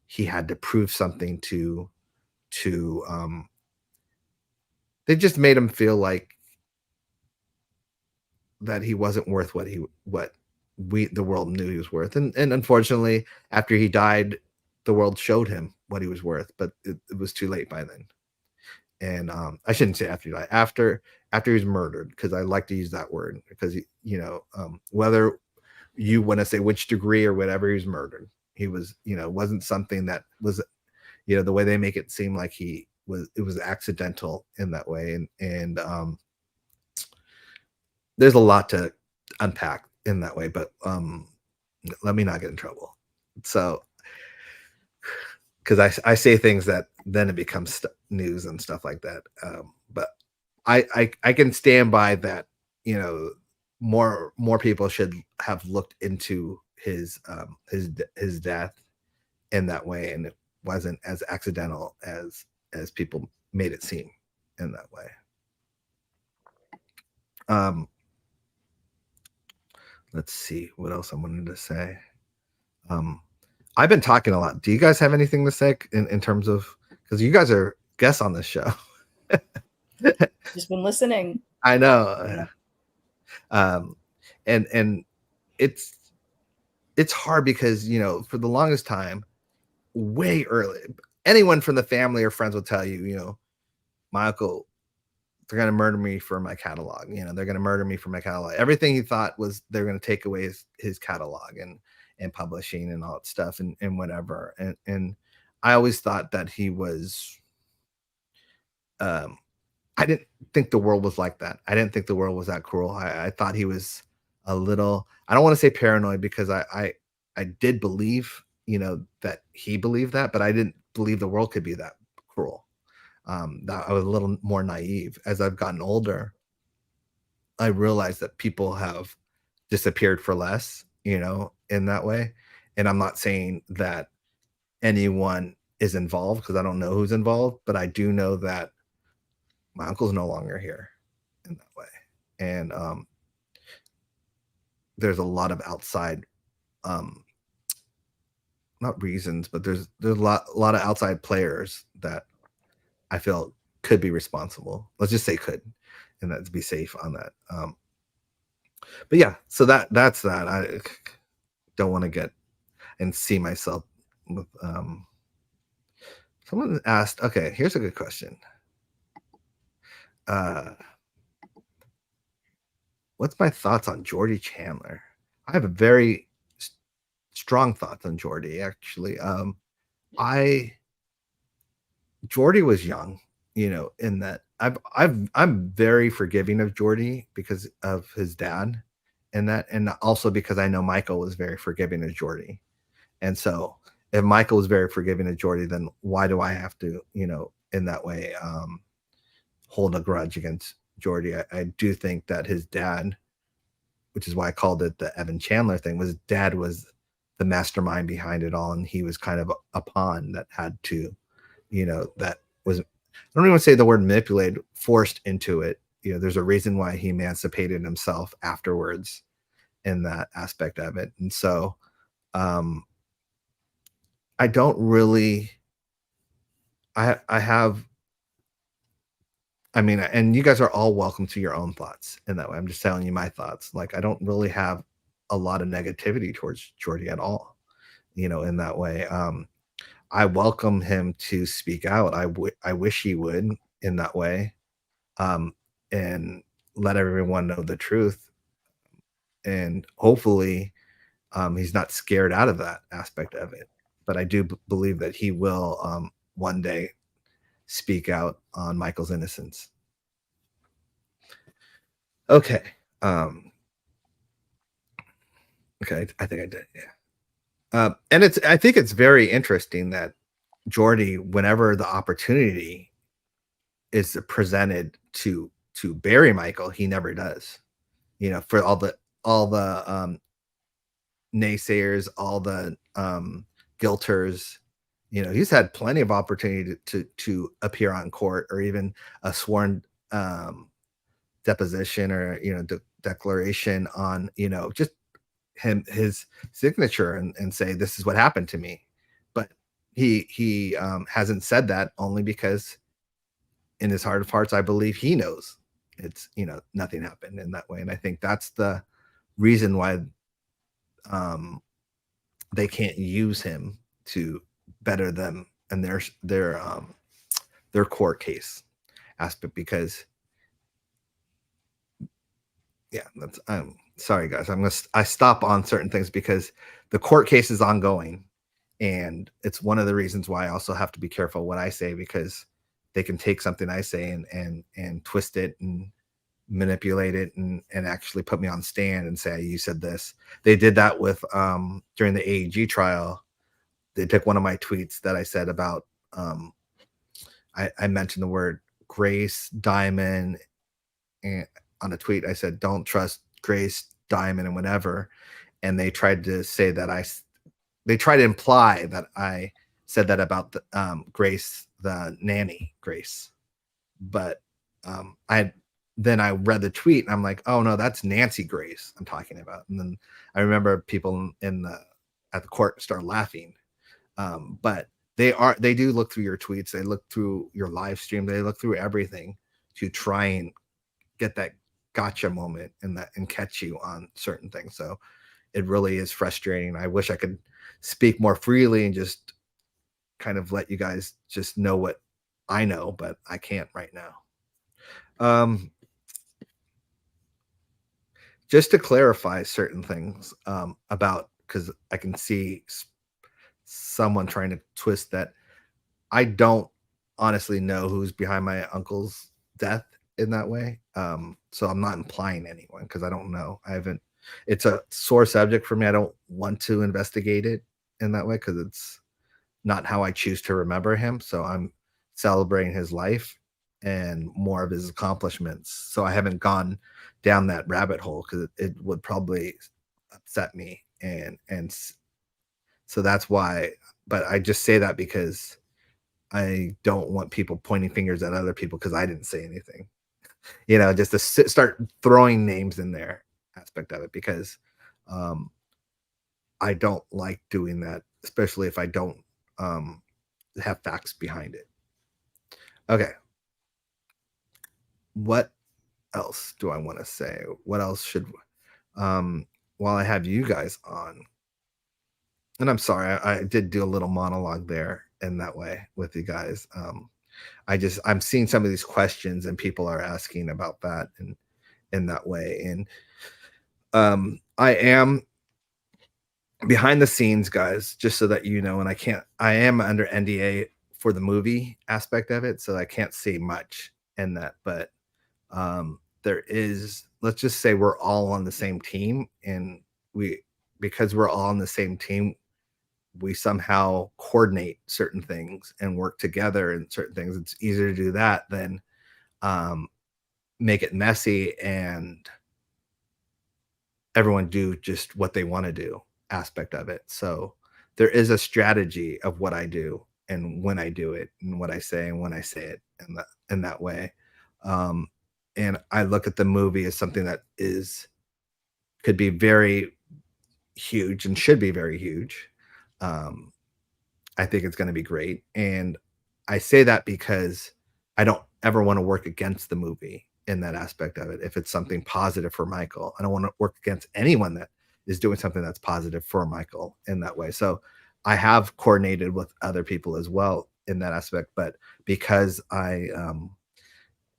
he had to prove something to they just made him feel like that he wasn't worth what the world knew he was worth. And unfortunately, after he died, the world showed him what he was worth, but it was too late by then. And I shouldn't say after he died, after he was murdered, because I like to use that word, because whether you want to say which degree or whatever, he was murdered. He was, wasn't something that was, the way they make it seem like it was accidental in that way. And there's a lot to unpack in that way, but let me not get in trouble. So, because I say things that then it becomes news and stuff like that. But I can stand by that. More people should have looked into his death in that way, and it wasn't as accidental as people made it seem in that way. Let's see what else I wanted to say. I've been talking a lot. Do you guys have anything to say in terms of, because you guys are guests on this show? Just been listening. I know. And it's hard because, for the longest time, way early, anyone from the family or friends will tell you, my uncle, they're going to murder me for my catalog. They're going to murder me for my catalog. Everything he thought was they're going to take away his catalog and publishing and all that stuff and whatever. And I always thought that he was, I didn't think the world was like that. I didn't think the world was that cruel. I thought he was a little, I don't want to say paranoid, because I did believe, that he believed that, but I didn't believe the world could be that cruel. That I was a little more naive. As I've gotten older, I realized that people have disappeared for less, in that way. And I'm not saying that anyone is involved, because I don't know who's involved, but I do know that my uncle's no longer here in that way. And there's a lot of outside, not reasons, but there's a lot of outside players that I feel could be responsible. Let's just say could, and that to be safe on that. But yeah, so that's that. I don't want to get and see myself with. Someone asked, okay, here's a good question. what's my thoughts on Jordy Chandler? I have a very strong thoughts on Jordy, actually. Jordy was young, in that I'm very forgiving of Jordy because of his dad, and also because I know Michael was very forgiving of Jordy. And so if Michael was very forgiving of Jordy, then why do I have to, in that way, hold a grudge against Jordy? I do think that his dad, which is why I called it the Evan Chandler thing, was dad was the mastermind behind it all, and he was kind of a pawn that had to, that was, I don't even say the word manipulated, forced into it. There's a reason why he emancipated himself afterwards in that aspect of it. And so I don't really, I have, I mean, and you guys are all welcome to your own thoughts in that way. I'm just telling you my thoughts. Like, I don't really have a lot of negativity towards Jordy at all, in that way. I welcome him to speak out. I wish he would in that way, and let everyone know the truth. And hopefully, he's not scared out of that aspect of it. But I do believe that he will one day speak out on Michael's innocence. Okay. Okay, I think I did. Yeah. And I think it's very interesting that Jordy, whenever the opportunity is presented to bury Michael, he never does. For all the naysayers, all the guilters, he's had plenty of opportunity to appear on court, or even a sworn deposition, or declaration on just his signature, and say, this is what happened to me. But he hasn't said that, only because in his heart of hearts, I believe he knows it's nothing happened in that way. And I think that's the reason why they can't use him to better them and their court case aspect, because that's, I'm sorry guys, I stop on certain things because the court case is ongoing, and it's one of the reasons why I also have to be careful what I say, because they can take something I say and twist it and manipulate it and actually put me on stand and say, you said this. They did that with during the AEG trial. They took one of my tweets that I said about I mentioned the word Grace Diamond, and on a tweet I said, don't trust Grace Diamond and whatever. And they tried to say that they tried to imply that I said that about the Grace, the nanny Grace. But then I read the tweet and I'm like, oh no, that's Nancy Grace I'm talking about. And then I remember people at the court start laughing. But they do look through your tweets, they look through your live stream, they look through everything to try and get that gotcha moment and catch you on certain things. So it really is frustrating. I wish I could speak more freely and just kind of let you guys just know what I know, but I can't right now. Just to clarify certain things about, because I can see someone trying to twist that. I don't honestly know who's behind my uncle's death in that way. So I'm not implying anyone, because I don't know. It's a sore subject for me. I don't want to investigate it in that way, because it's not how I choose to remember him. So I'm celebrating his life and more of his accomplishments. So I haven't gone down that rabbit hole, because it would probably upset me. And so that's why, but I just say that because I don't want people pointing fingers at other people because I didn't say anything, just to start throwing names in there aspect of it, because I don't like doing that, especially if I don't have facts behind it. Okay. What else do I want to say? What else should, while I have you guys on, and I'm sorry, I did do a little monologue there in that way with you guys. I'm seeing some of these questions and people are asking about that. in that way. And I am behind the scenes, guys, just so that you know, and I am under NDA for the movie aspect of it, so I can't say much in that. But there is, let's just say we're all on the same team, and because we're all on the same team, we somehow coordinate certain things and work together in certain things. It's easier to do that than make it messy and everyone do just what they want to do aspect of it. So there is a strategy of what I do and when I do it and what I say and when I say it in that way. And I look at the movie as something that could be very huge and should be very huge. I think it's going to be great. And I say that because I don't ever want to work against the movie in that aspect of it. If it's something positive for Michael, I don't want to work against anyone that is doing something that's positive for Michael in that way. So I have coordinated with other people as well in that aspect, but because I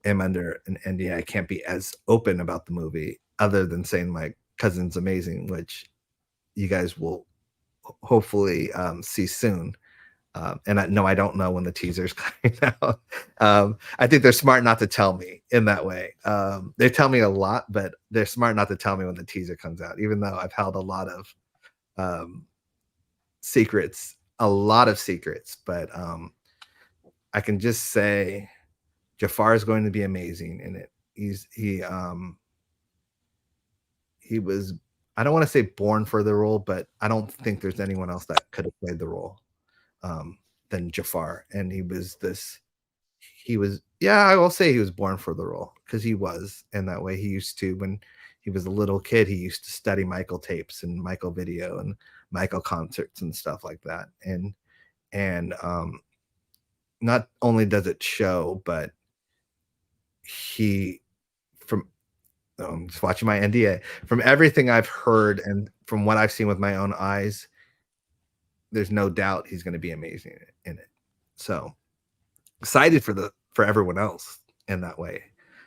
am under an NDA, I can't be as open about the movie other than saying my cousin's amazing, which you guys will hopefully see soon. And I don't know when the teaser's coming out. I think they're smart not to tell me in that way. They tell me a lot, but they're smart not to tell me when the teaser comes out, even though I've held a lot of secrets. But I can just say Jafar is going to be amazing in it. He was, I don't want to say born for the role, but I don't think there's anyone else that could have played the role than Jafar. And I will say he was born for the role because he was in that way. He used to, when he was a little kid, he used to study Michael tapes and Michael video and Michael concerts and stuff like that. And not only does it show, but just watching my NDA, from everything I've heard and from what I've seen with my own eyes, there's no doubt he's going to be amazing in it. So excited for everyone else in that way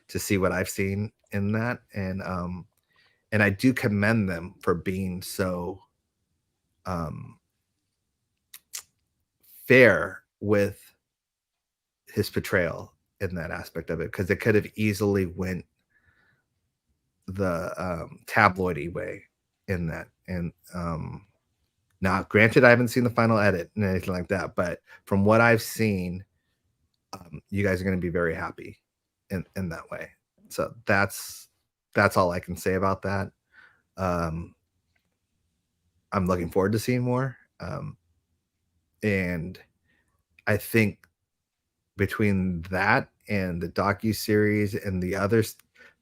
to see what I've seen in that. And I do commend them for being so fair with his portrayal in that aspect of it, because it could have easily went the tabloidy way in that. And now, granted, I haven't seen the final edit and anything like that, but from what I've seen, you guys are going to be very happy in that way. So that's all I can say about that. I'm looking forward to seeing more. And I think between that and the docuseries and the others,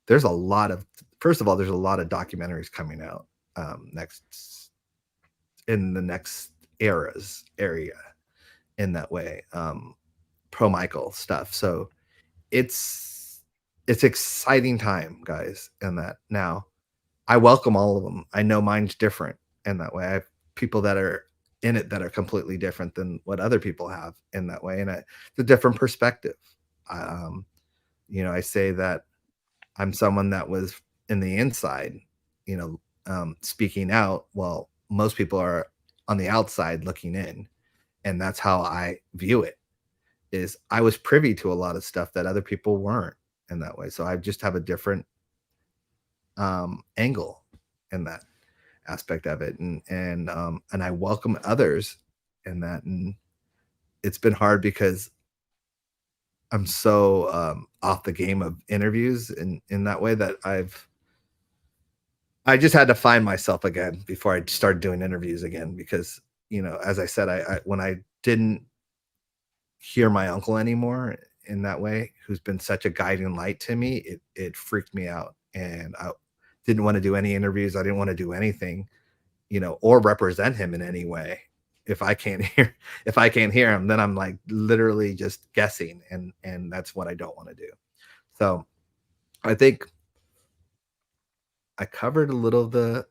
there's a lot of documentaries coming out in the next area in that way, pro Michael stuff. So it's exciting time, guys, in that. Now I welcome all of them. I know mine's different in that way. I have people that are in it that are completely different than what other people have in that way. And it's a different perspective. I say that I'm someone that was in the inside, speaking out. Well, most people are on the outside looking in. And that's how I view it, is I was privy to a lot of stuff that other people weren't in that way. So I just have a different angle in that aspect of it. And I welcome others in that. And it's been hard because I'm so off the game of interviews in that way that I just had to find myself again before I started doing interviews again, because, as I said, I when I didn't hear my uncle anymore in that way, who's been such a guiding light to me, it freaked me out. And I didn't want to do any interviews. I didn't want to do anything, or represent him in any way. If I can't hear him, then I'm like literally just guessing. And that's what I don't want to do. So I think I covered a little of the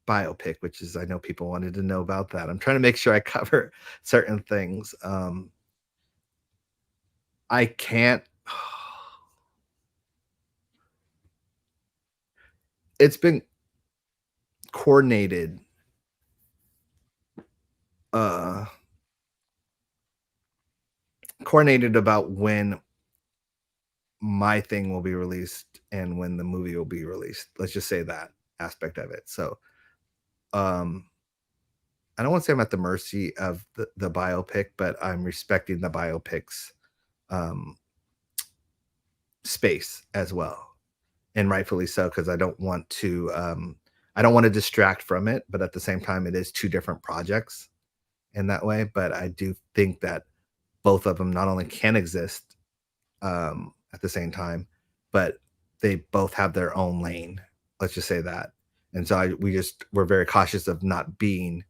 biopic, which is, I know people wanted to know about that. I'm trying to make sure I cover certain things. I can't, it's been coordinated coordinated about when my thing will be released and when the movie will be released. Let's just say that aspect of it. So I don't want to say I'm at the mercy of the biopic, but I'm respecting the biopic's space as well, and rightfully so, because I don't want to distract from it, but at the same time, it is two different projects in that way. But I do think that both of them not only can exist at the same time, but they both have their own lane. Let's just say that. And so we're very cautious of not being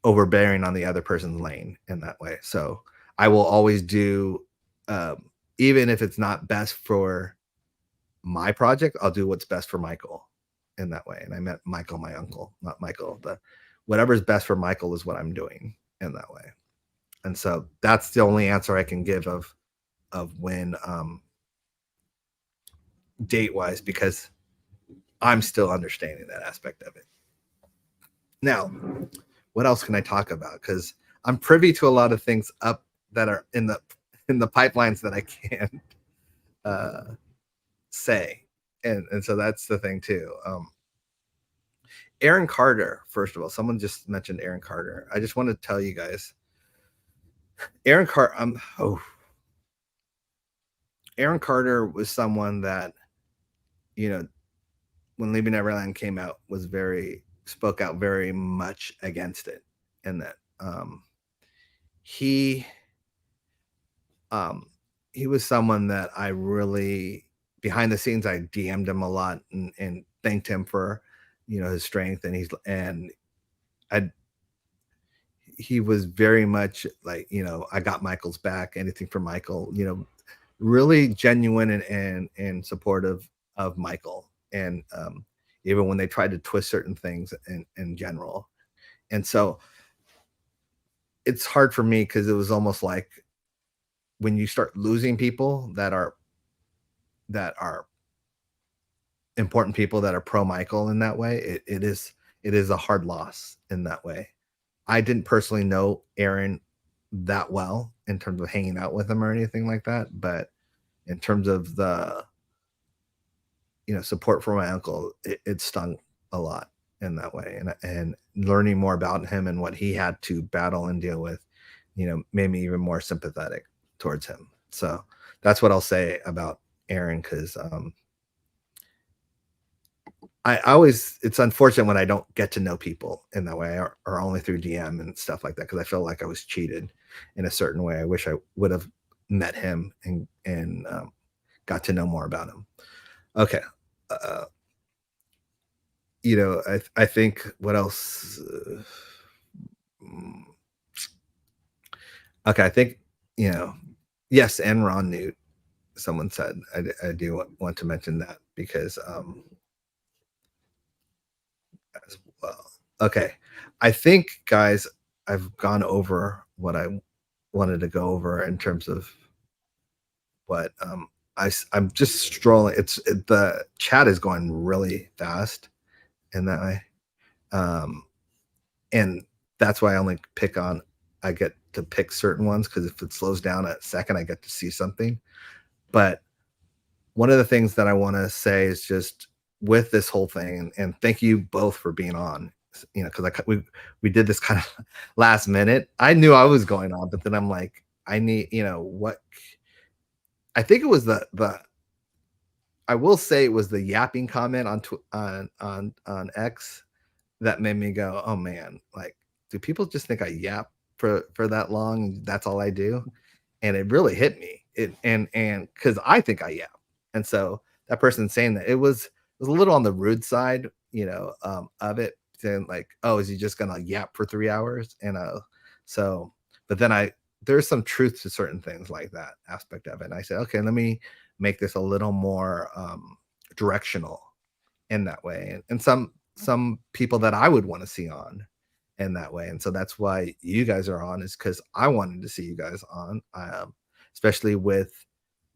overbearing on the other person's lane in that way. So I will always do, even if it's not best for my project, I'll do what's best for Michael in that way. And I meant Michael, my uncle, not Michael. Whatever's best for Michael is what I'm doing in that way. And so that's the only answer I can give of when date wise, because I'm still understanding that aspect of it. Now, what else can I talk about? Because I'm privy to a lot of things up that are in the pipelines that I can't say, and so that's the thing too. Aaron Carter, first of all, someone just mentioned Aaron Carter. I just want to tell you guys, Aaron Carter. Aaron Carter was someone that, when Leaving Neverland came out, spoke out very much against it, and that he was someone that I really, behind the scenes, I DM'd him a lot and thanked him for his strength, and he was very much like, I got Michael's back, anything for Michael, really genuine and supportive of Michael, and even when they tried to twist certain things in general. And so it's hard for me, because it was almost like when you start losing people that are important people that are pro Michael in that way, it is a hard loss in that way. I didn't personally know Aaron that well in terms of hanging out with him or anything like that, but in terms of the support for my uncle, it stung a lot in that way, and learning more about him and what he had to battle and deal with, made me even more sympathetic towards him. So that's what I'll say about Aaron, because it's unfortunate when I don't get to know people in that way, or only through DM and stuff like that, because I feel like I was cheated in a certain way. I wish I would have met him and got to know more about him. Okay. I think what else? Okay, I think, yes, and Ron Newt, someone said. I do want to mention that, because as well. Okay, I think, guys, I've gone over what I wanted to go over in terms of what I'm just strolling. The chat is going really fast in that way, and that's why I get to pick certain ones, because if it slows down a second, I get to see something. But one of the things that I want to say is just with this whole thing, and thank you both for being on, because we did this kind of last minute. I knew I was going on, but then I'm like, I need, what I think it was I will say it was the yapping comment on X that made me go, oh man, like, do people just think I yap for that long? That's all I do. And it really hit me. And because I think I yap. And so that person saying that, it was a little on the rude side, of it, saying like, oh, is he just gonna yap for 3 hours? And but then there's some truth to certain things like that aspect of it. And I said, okay, let me make this a little more directional in that way. And some people that I would want to see on in that way. And so that's why you guys are on, is because I wanted to see you guys on, especially with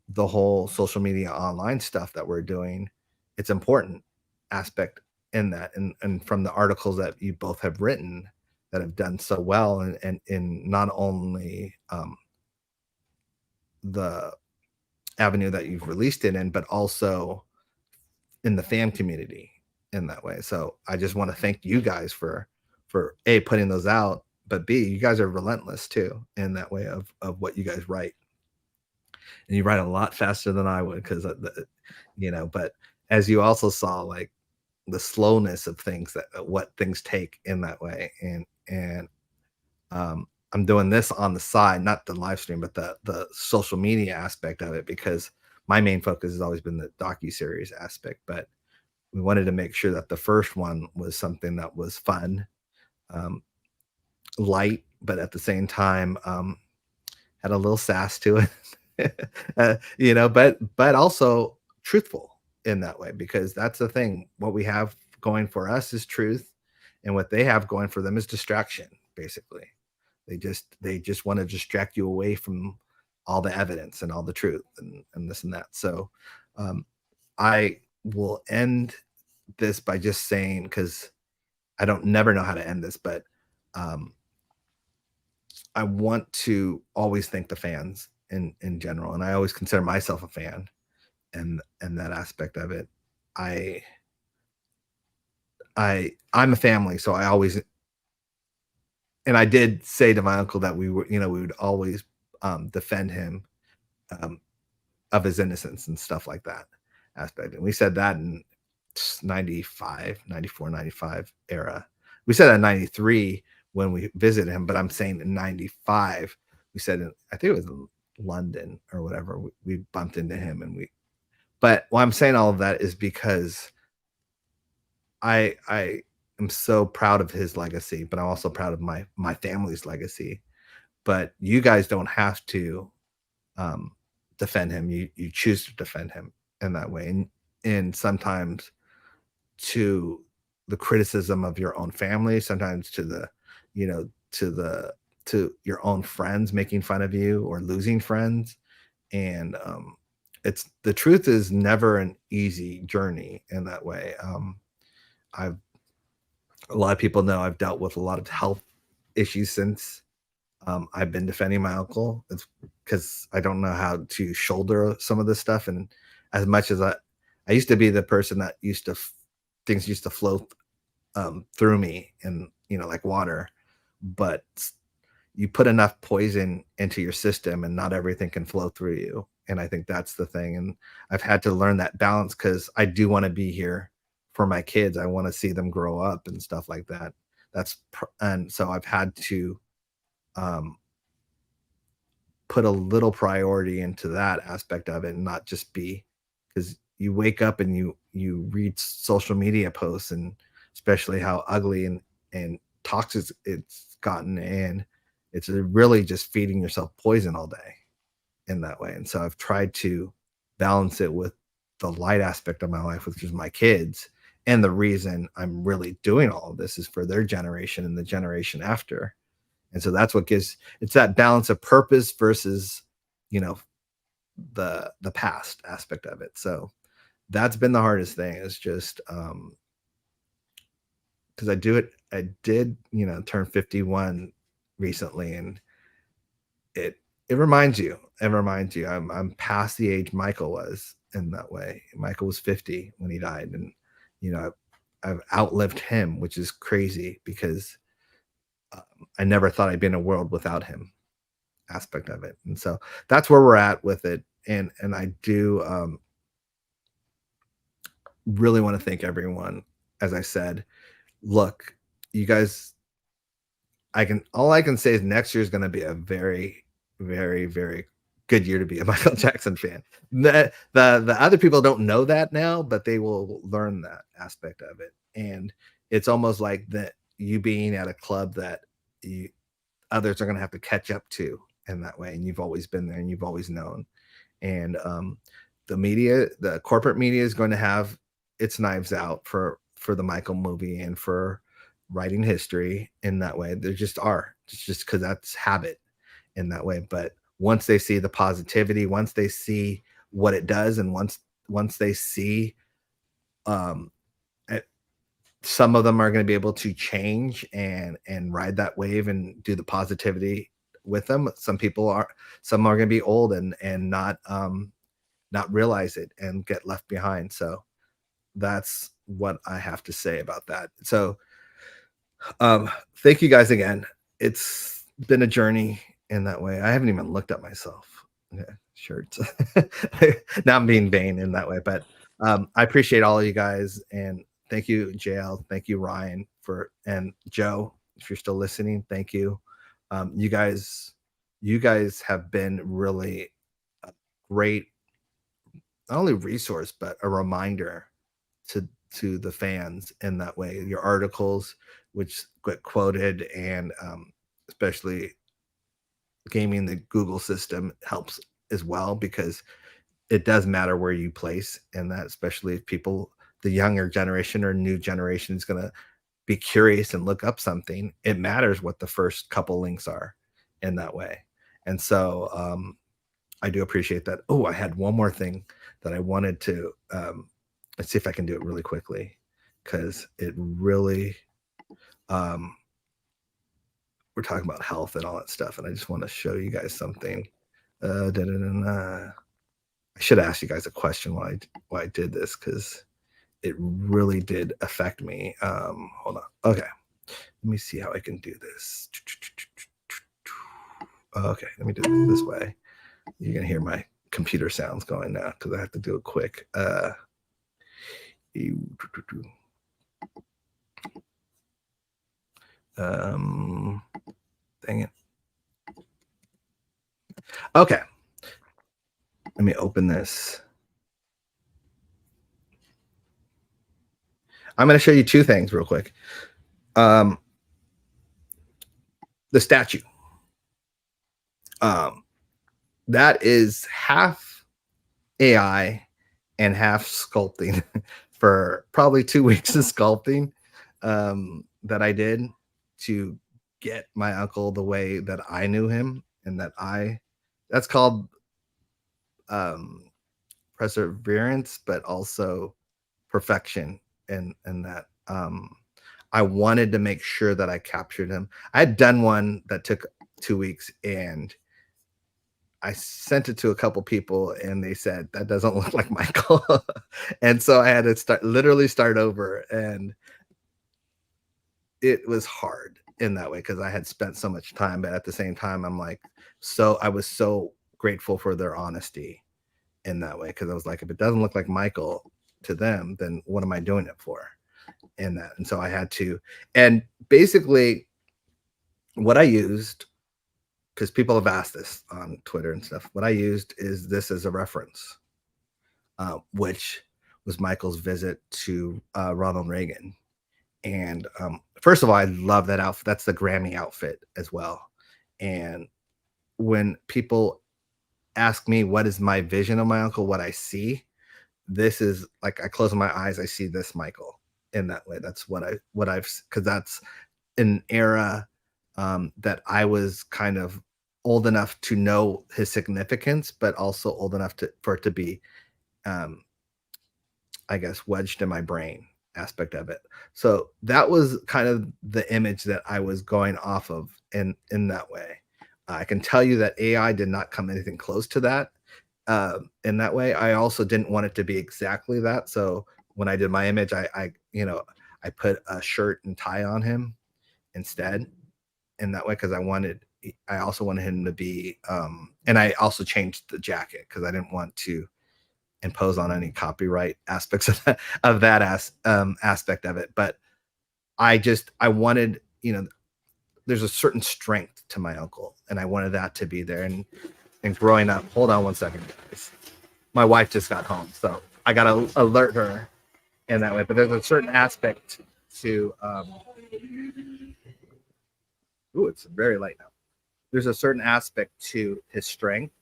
the whole social media online stuff that we're doing, it's important aspect in that. And from the articles that you both have written that have done so well, and in not only the avenue that you've released it in, but also in the fan community in that way. So I just want to thank you guys for A, putting those out, but B, you guys are relentless too in that way of what you guys write. And you write a lot faster than I would, because but as you also saw, like the slowness of things, that what things take in that way. And I'm doing this on the side, not the live stream, but the social media aspect of it, because my main focus has always been the docu-series aspect. But we wanted to make sure that the first one was something that was fun, light, but at the same time had a little sass to it. But also truthful in that way, because that's the thing. What we have going for us is truth, and what they have going for them is distraction. Basically, they just want to distract you away from all the evidence and all the truth and this and that. So I will end this by just saying, because I don't never know how to end this, but I want to always thank the fans in general, and I always consider myself a fan, and that aspect of it. I'm a family, so I always, and I did say to my uncle that we would always defend him of his innocence and stuff like that aspect. And we said that in 95, 94, 95 era. We said that in 93 when we visited him, but I'm saying in 95, we said, I think it was in London or whatever, we bumped into him, but why I'm saying all of that is because I am so proud of his legacy, but I'm also proud of my family's legacy. But you guys don't have to defend him. You choose to defend him in that way, and sometimes to the criticism of your own family, sometimes to the to your own friends making fun of you or losing friends. And it's the truth is never an easy journey in that way. I've A lot of people know I've dealt with a lot of health issues since I've been defending my uncle. It's because I don't know how to shoulder some of this stuff. And as much as I used to be the person that things used to flow through me, and like water, but you put enough poison into your system and not everything can flow through you. And I think that's the thing. And I've had to learn that balance, because I do want to be here for my kids. I want to see them grow up and stuff like that. And so I've had to put a little priority into that aspect of it, and not just be, because you wake up and you read social media posts, and especially how ugly and toxic it's gotten, and it's really just feeding yourself poison all day in that way. And so I've tried to balance it with the light aspect of my life, which is my kids. And the reason I'm really doing all of this is for their generation and the generation after. And so that's what it's that balance of purpose versus, the past aspect of it. So that's been the hardest thing, is just because I did, turn 51 recently, and it reminds you, I'm past the age Michael was in that way. Michael was 50 when he died, and I've outlived him, which is crazy, because I never thought I'd be in a world without him aspect of it. And so that's where we're at with it. And I do really want to thank everyone. As I said, look, you guys, all I can say is next year is going to be a very, very, very good year to be a Michael Jackson fan. The other people don't know that now, but they will learn that aspect of it. And it's almost like that you being at a club that others are going to have to catch up to in that way. And you've always been there, and you've always known. And the corporate media is going to have its knives out for the Michael movie and for writing history in that way. There just are. It's just because that's habit in that way. But once they see the positivity, once they see what it does, and once they see, some of them are going to be able to change and ride that wave and do the positivity with them. Some are going to be old and not realize it and get left behind. So that's what I have to say about that. So thank you guys again. It's been a journey in that way. I haven't even looked at myself. Yeah, shirts. Not being vain in that way, but I appreciate all of you guys, and thank you, JL. Thank you, Ryan, and Joe, if you're still listening. Thank you. You guys have been really a great, not only resource, but a reminder to the fans in that way. Your articles, which get quoted, and especially gaming the Google system helps as well, because it does matter where you place in that, especially if people, the younger generation or new generation, is going to be curious and look up something. It matters what the first couple links are in that way. And so I do appreciate that. Oh, I had one more thing that I wanted to, let's see if I can do it really quickly, because it really, we're talking about health and all that stuff, and I just want to show you guys something. I should ask you guys a question why I did this, because it really did affect me. Hold on. Okay. Let me see how I can do this. Okay, let me do it this way. You're gonna hear my computer sounds going now because I have to do it quick. Dang it. Okay. Let me open this. I'm going to show you two things real quick. The statue. That is half AI and half sculpting for probably 2 weeks of sculpting that I did to get my uncle the way that I knew him, and that's called perseverance, but also perfection. And that I wanted to make sure that I captured him. I had done one that took 2 weeks, and I sent it to a couple people, and they said that doesn't look like Michael. And so I had to literally start over, and it was hard in that way because I had spent so much time. But at the same time, I was so grateful for their honesty in that way, because I was like, if it doesn't look like Michael to them, then what am I doing it for? In that. And so I had to, and basically what I used, because people have asked this on Twitter and stuff, what I used is this as a reference, which was Michael's visit to Ronald Reagan. And first of all, I love that outfit. That's the Grammy outfit as well. And when people ask me what is my vision of my uncle, what I see, this is like, I close my eyes, I see this Michael in that way. That's because that's an era that I was kind of old enough to know his significance, but also old enough for it to be, I guess, wedged in my brain aspect of it. So that was kind of the image that I was going off of in that way. I can tell you that AI did not come anything close to that in that way. I also didn't want it to be exactly that. So when I did my image, I put a shirt and tie on him instead in that way, because I also wanted him to be, and I also changed the jacket because I didn't want to impose on any copyright aspects of that aspect of it. But I wanted, there's a certain strength to my uncle, and I wanted that to be there. And growing up, hold on one second, guys. My wife just got home, so I got to alert her in that way. But there's a certain aspect to, it's very late now. There's a certain aspect to his strength.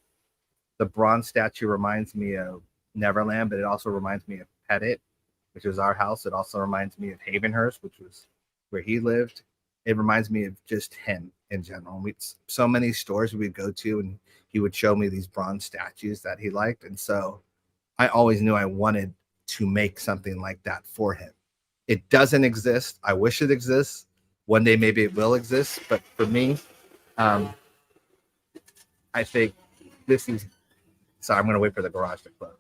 The bronze statue reminds me of Neverland, but it also reminds me of Pettit, which was our house. It also reminds me of Havenhurst, which was where he lived. It reminds me of just him in general. We so many stores we'd go to, and he would show me these bronze statues that he liked, and so I always knew I wanted to make something like that for him. It doesn't exist. I wish it exists. One day maybe it will exist, but for me, I think this is. So I'm going to wait for the garage to close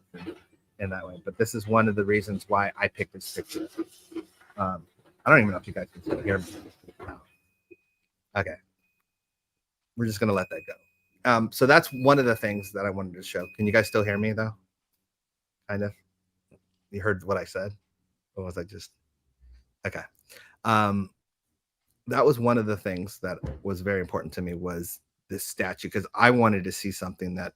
in that way. But this is one of the reasons why I picked this picture. I don't even know if you guys can still hear me. Okay. We're just going to let that go. So that's one of the things that I wanted to show. Can you guys still hear me though? Kind of. You heard what I said? Or was I just? Okay. That was one of the things that was very important to me was this statue, because I wanted to see something that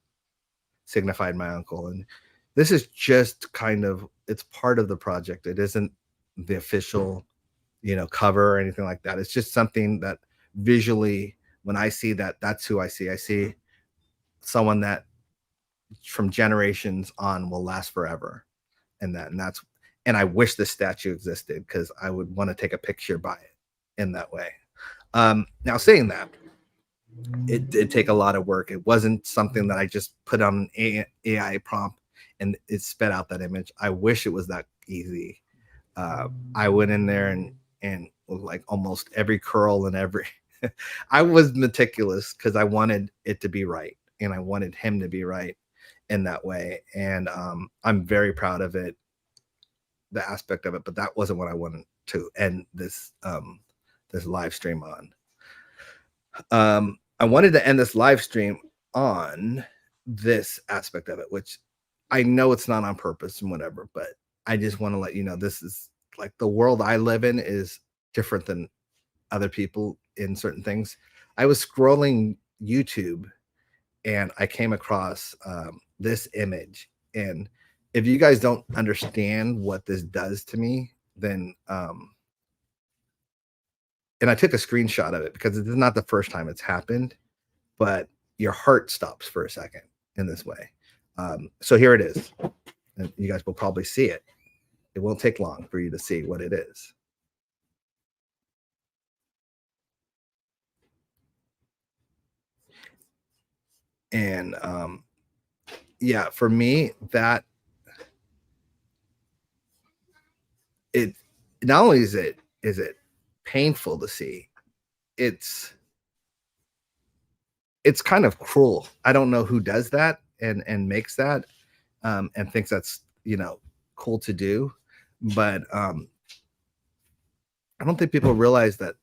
signified my uncle. And this is just kind of, it's part of the project. It isn't the official, cover or anything like that. It's just something that visually, when I see that, that's who I see. I see someone that from generations on will last forever. And I wish this statue existed, because I would want to take a picture by it in that way. Now saying that, it did take a lot of work. It wasn't something that I just put on an AI prompt and it spit out that image. I wish it was that easy. I went in there and like almost every curl and every, I was meticulous because I wanted it to be right. And I wanted him to be right in that way. And I'm very proud of it, the aspect of it, but that wasn't what I wanted to end this live stream on. I wanted to end this live stream on this aspect of it, which I know it's not on purpose and whatever, but I just want to let you know, this is like the world I live in is different than other people in certain things. I was scrolling YouTube and I came across this image. And if you guys don't understand what this does to me, then and I took a screenshot of it because it's not the first time it's happened, but your heart stops for a second in this way. So here it is. And you guys will probably see it. It won't take long for you to see what it is. And yeah, for me, that it not only is it painful to see, it's kind of cruel. I don't know who does that and makes that and thinks that's cool to do, but I don't think people realize that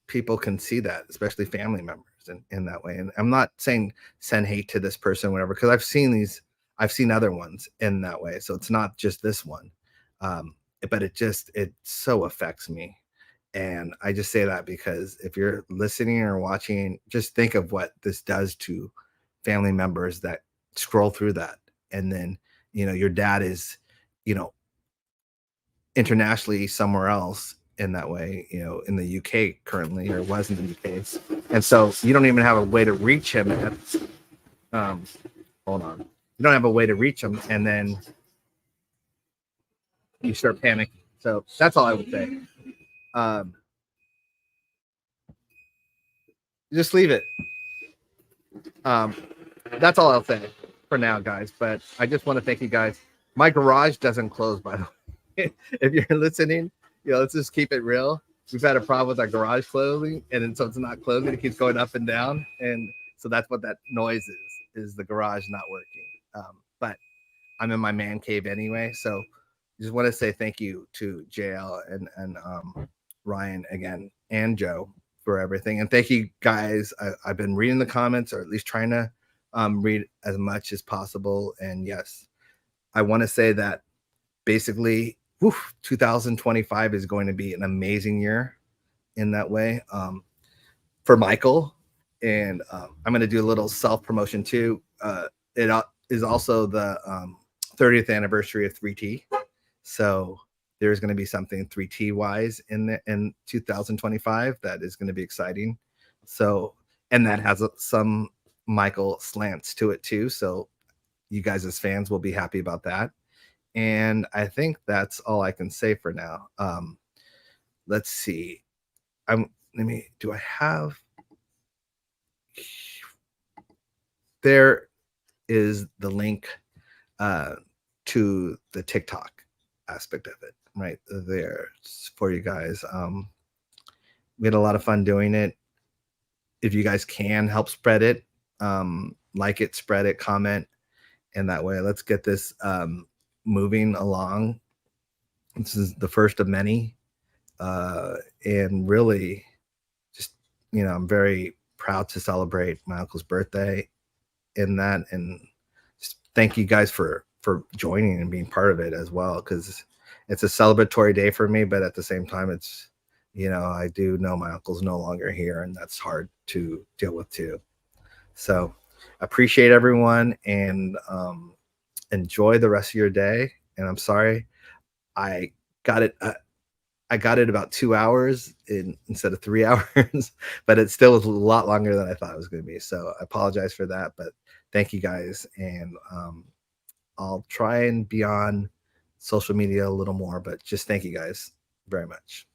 people can see that, especially family members in that way. And I'm not saying send hate to this person, whatever, because I've seen other ones in that way. So it's not just this one. But it so affects me. And I just say that because if you're listening or watching, just think of what this does to family members that scroll through that. And then, your dad is, internationally somewhere else in that way, in the UK currently, or was in the UK. And so you don't even have a way to reach him. Hold on. You don't have a way to reach him. And then you start panicking. So that's all I would say. Just leave it. That's all I'll say for now, guys. But I just want to thank you guys. My garage doesn't close, by the way. If you're listening, let's just keep it real. We've had a problem with our garage closing, and then so it's not closing. It keeps going up and down, and so that's what that noise is the garage not working. But I'm in my man cave anyway, so just want to say thank you to JL and Ryan again and Joe for everything, and thank you guys. I've been reading the comments, or at least trying to read as much as possible. And yes, I want to say that basically 2025 is going to be an amazing year in that way for Michael. And I'm going to do a little self-promotion too. It is also the 30th anniversary of 3T. So there's going to be something 3T wise in 2025 that is going to be exciting. So, and that has some Michael slants to it too. So you guys as fans will be happy about that. And I think that's all I can say for now. Let's see. Do I have there is the link to the TikTok aspect of it right there for you guys. We had a lot of fun doing it. If you guys can help spread it, like it, spread it, comment, and that way let's get this moving along. This is the first of many, and really just, you know, I'm very proud to celebrate my uncle's birthday in that, and just thank you guys for joining and being part of it as well, because it's a celebratory day for me, but at the same time it's, you know, I do know my uncle's no longer here, and that's hard to deal with too. So appreciate everyone, and enjoy the rest of your day. And I'm sorry I got it I got it about 2 hours instead of 3 hours, but it still was a lot longer than I thought it was going to be. So I apologize for that, but thank you guys. And I'll try and be on social media a little more, but just thank you guys very much.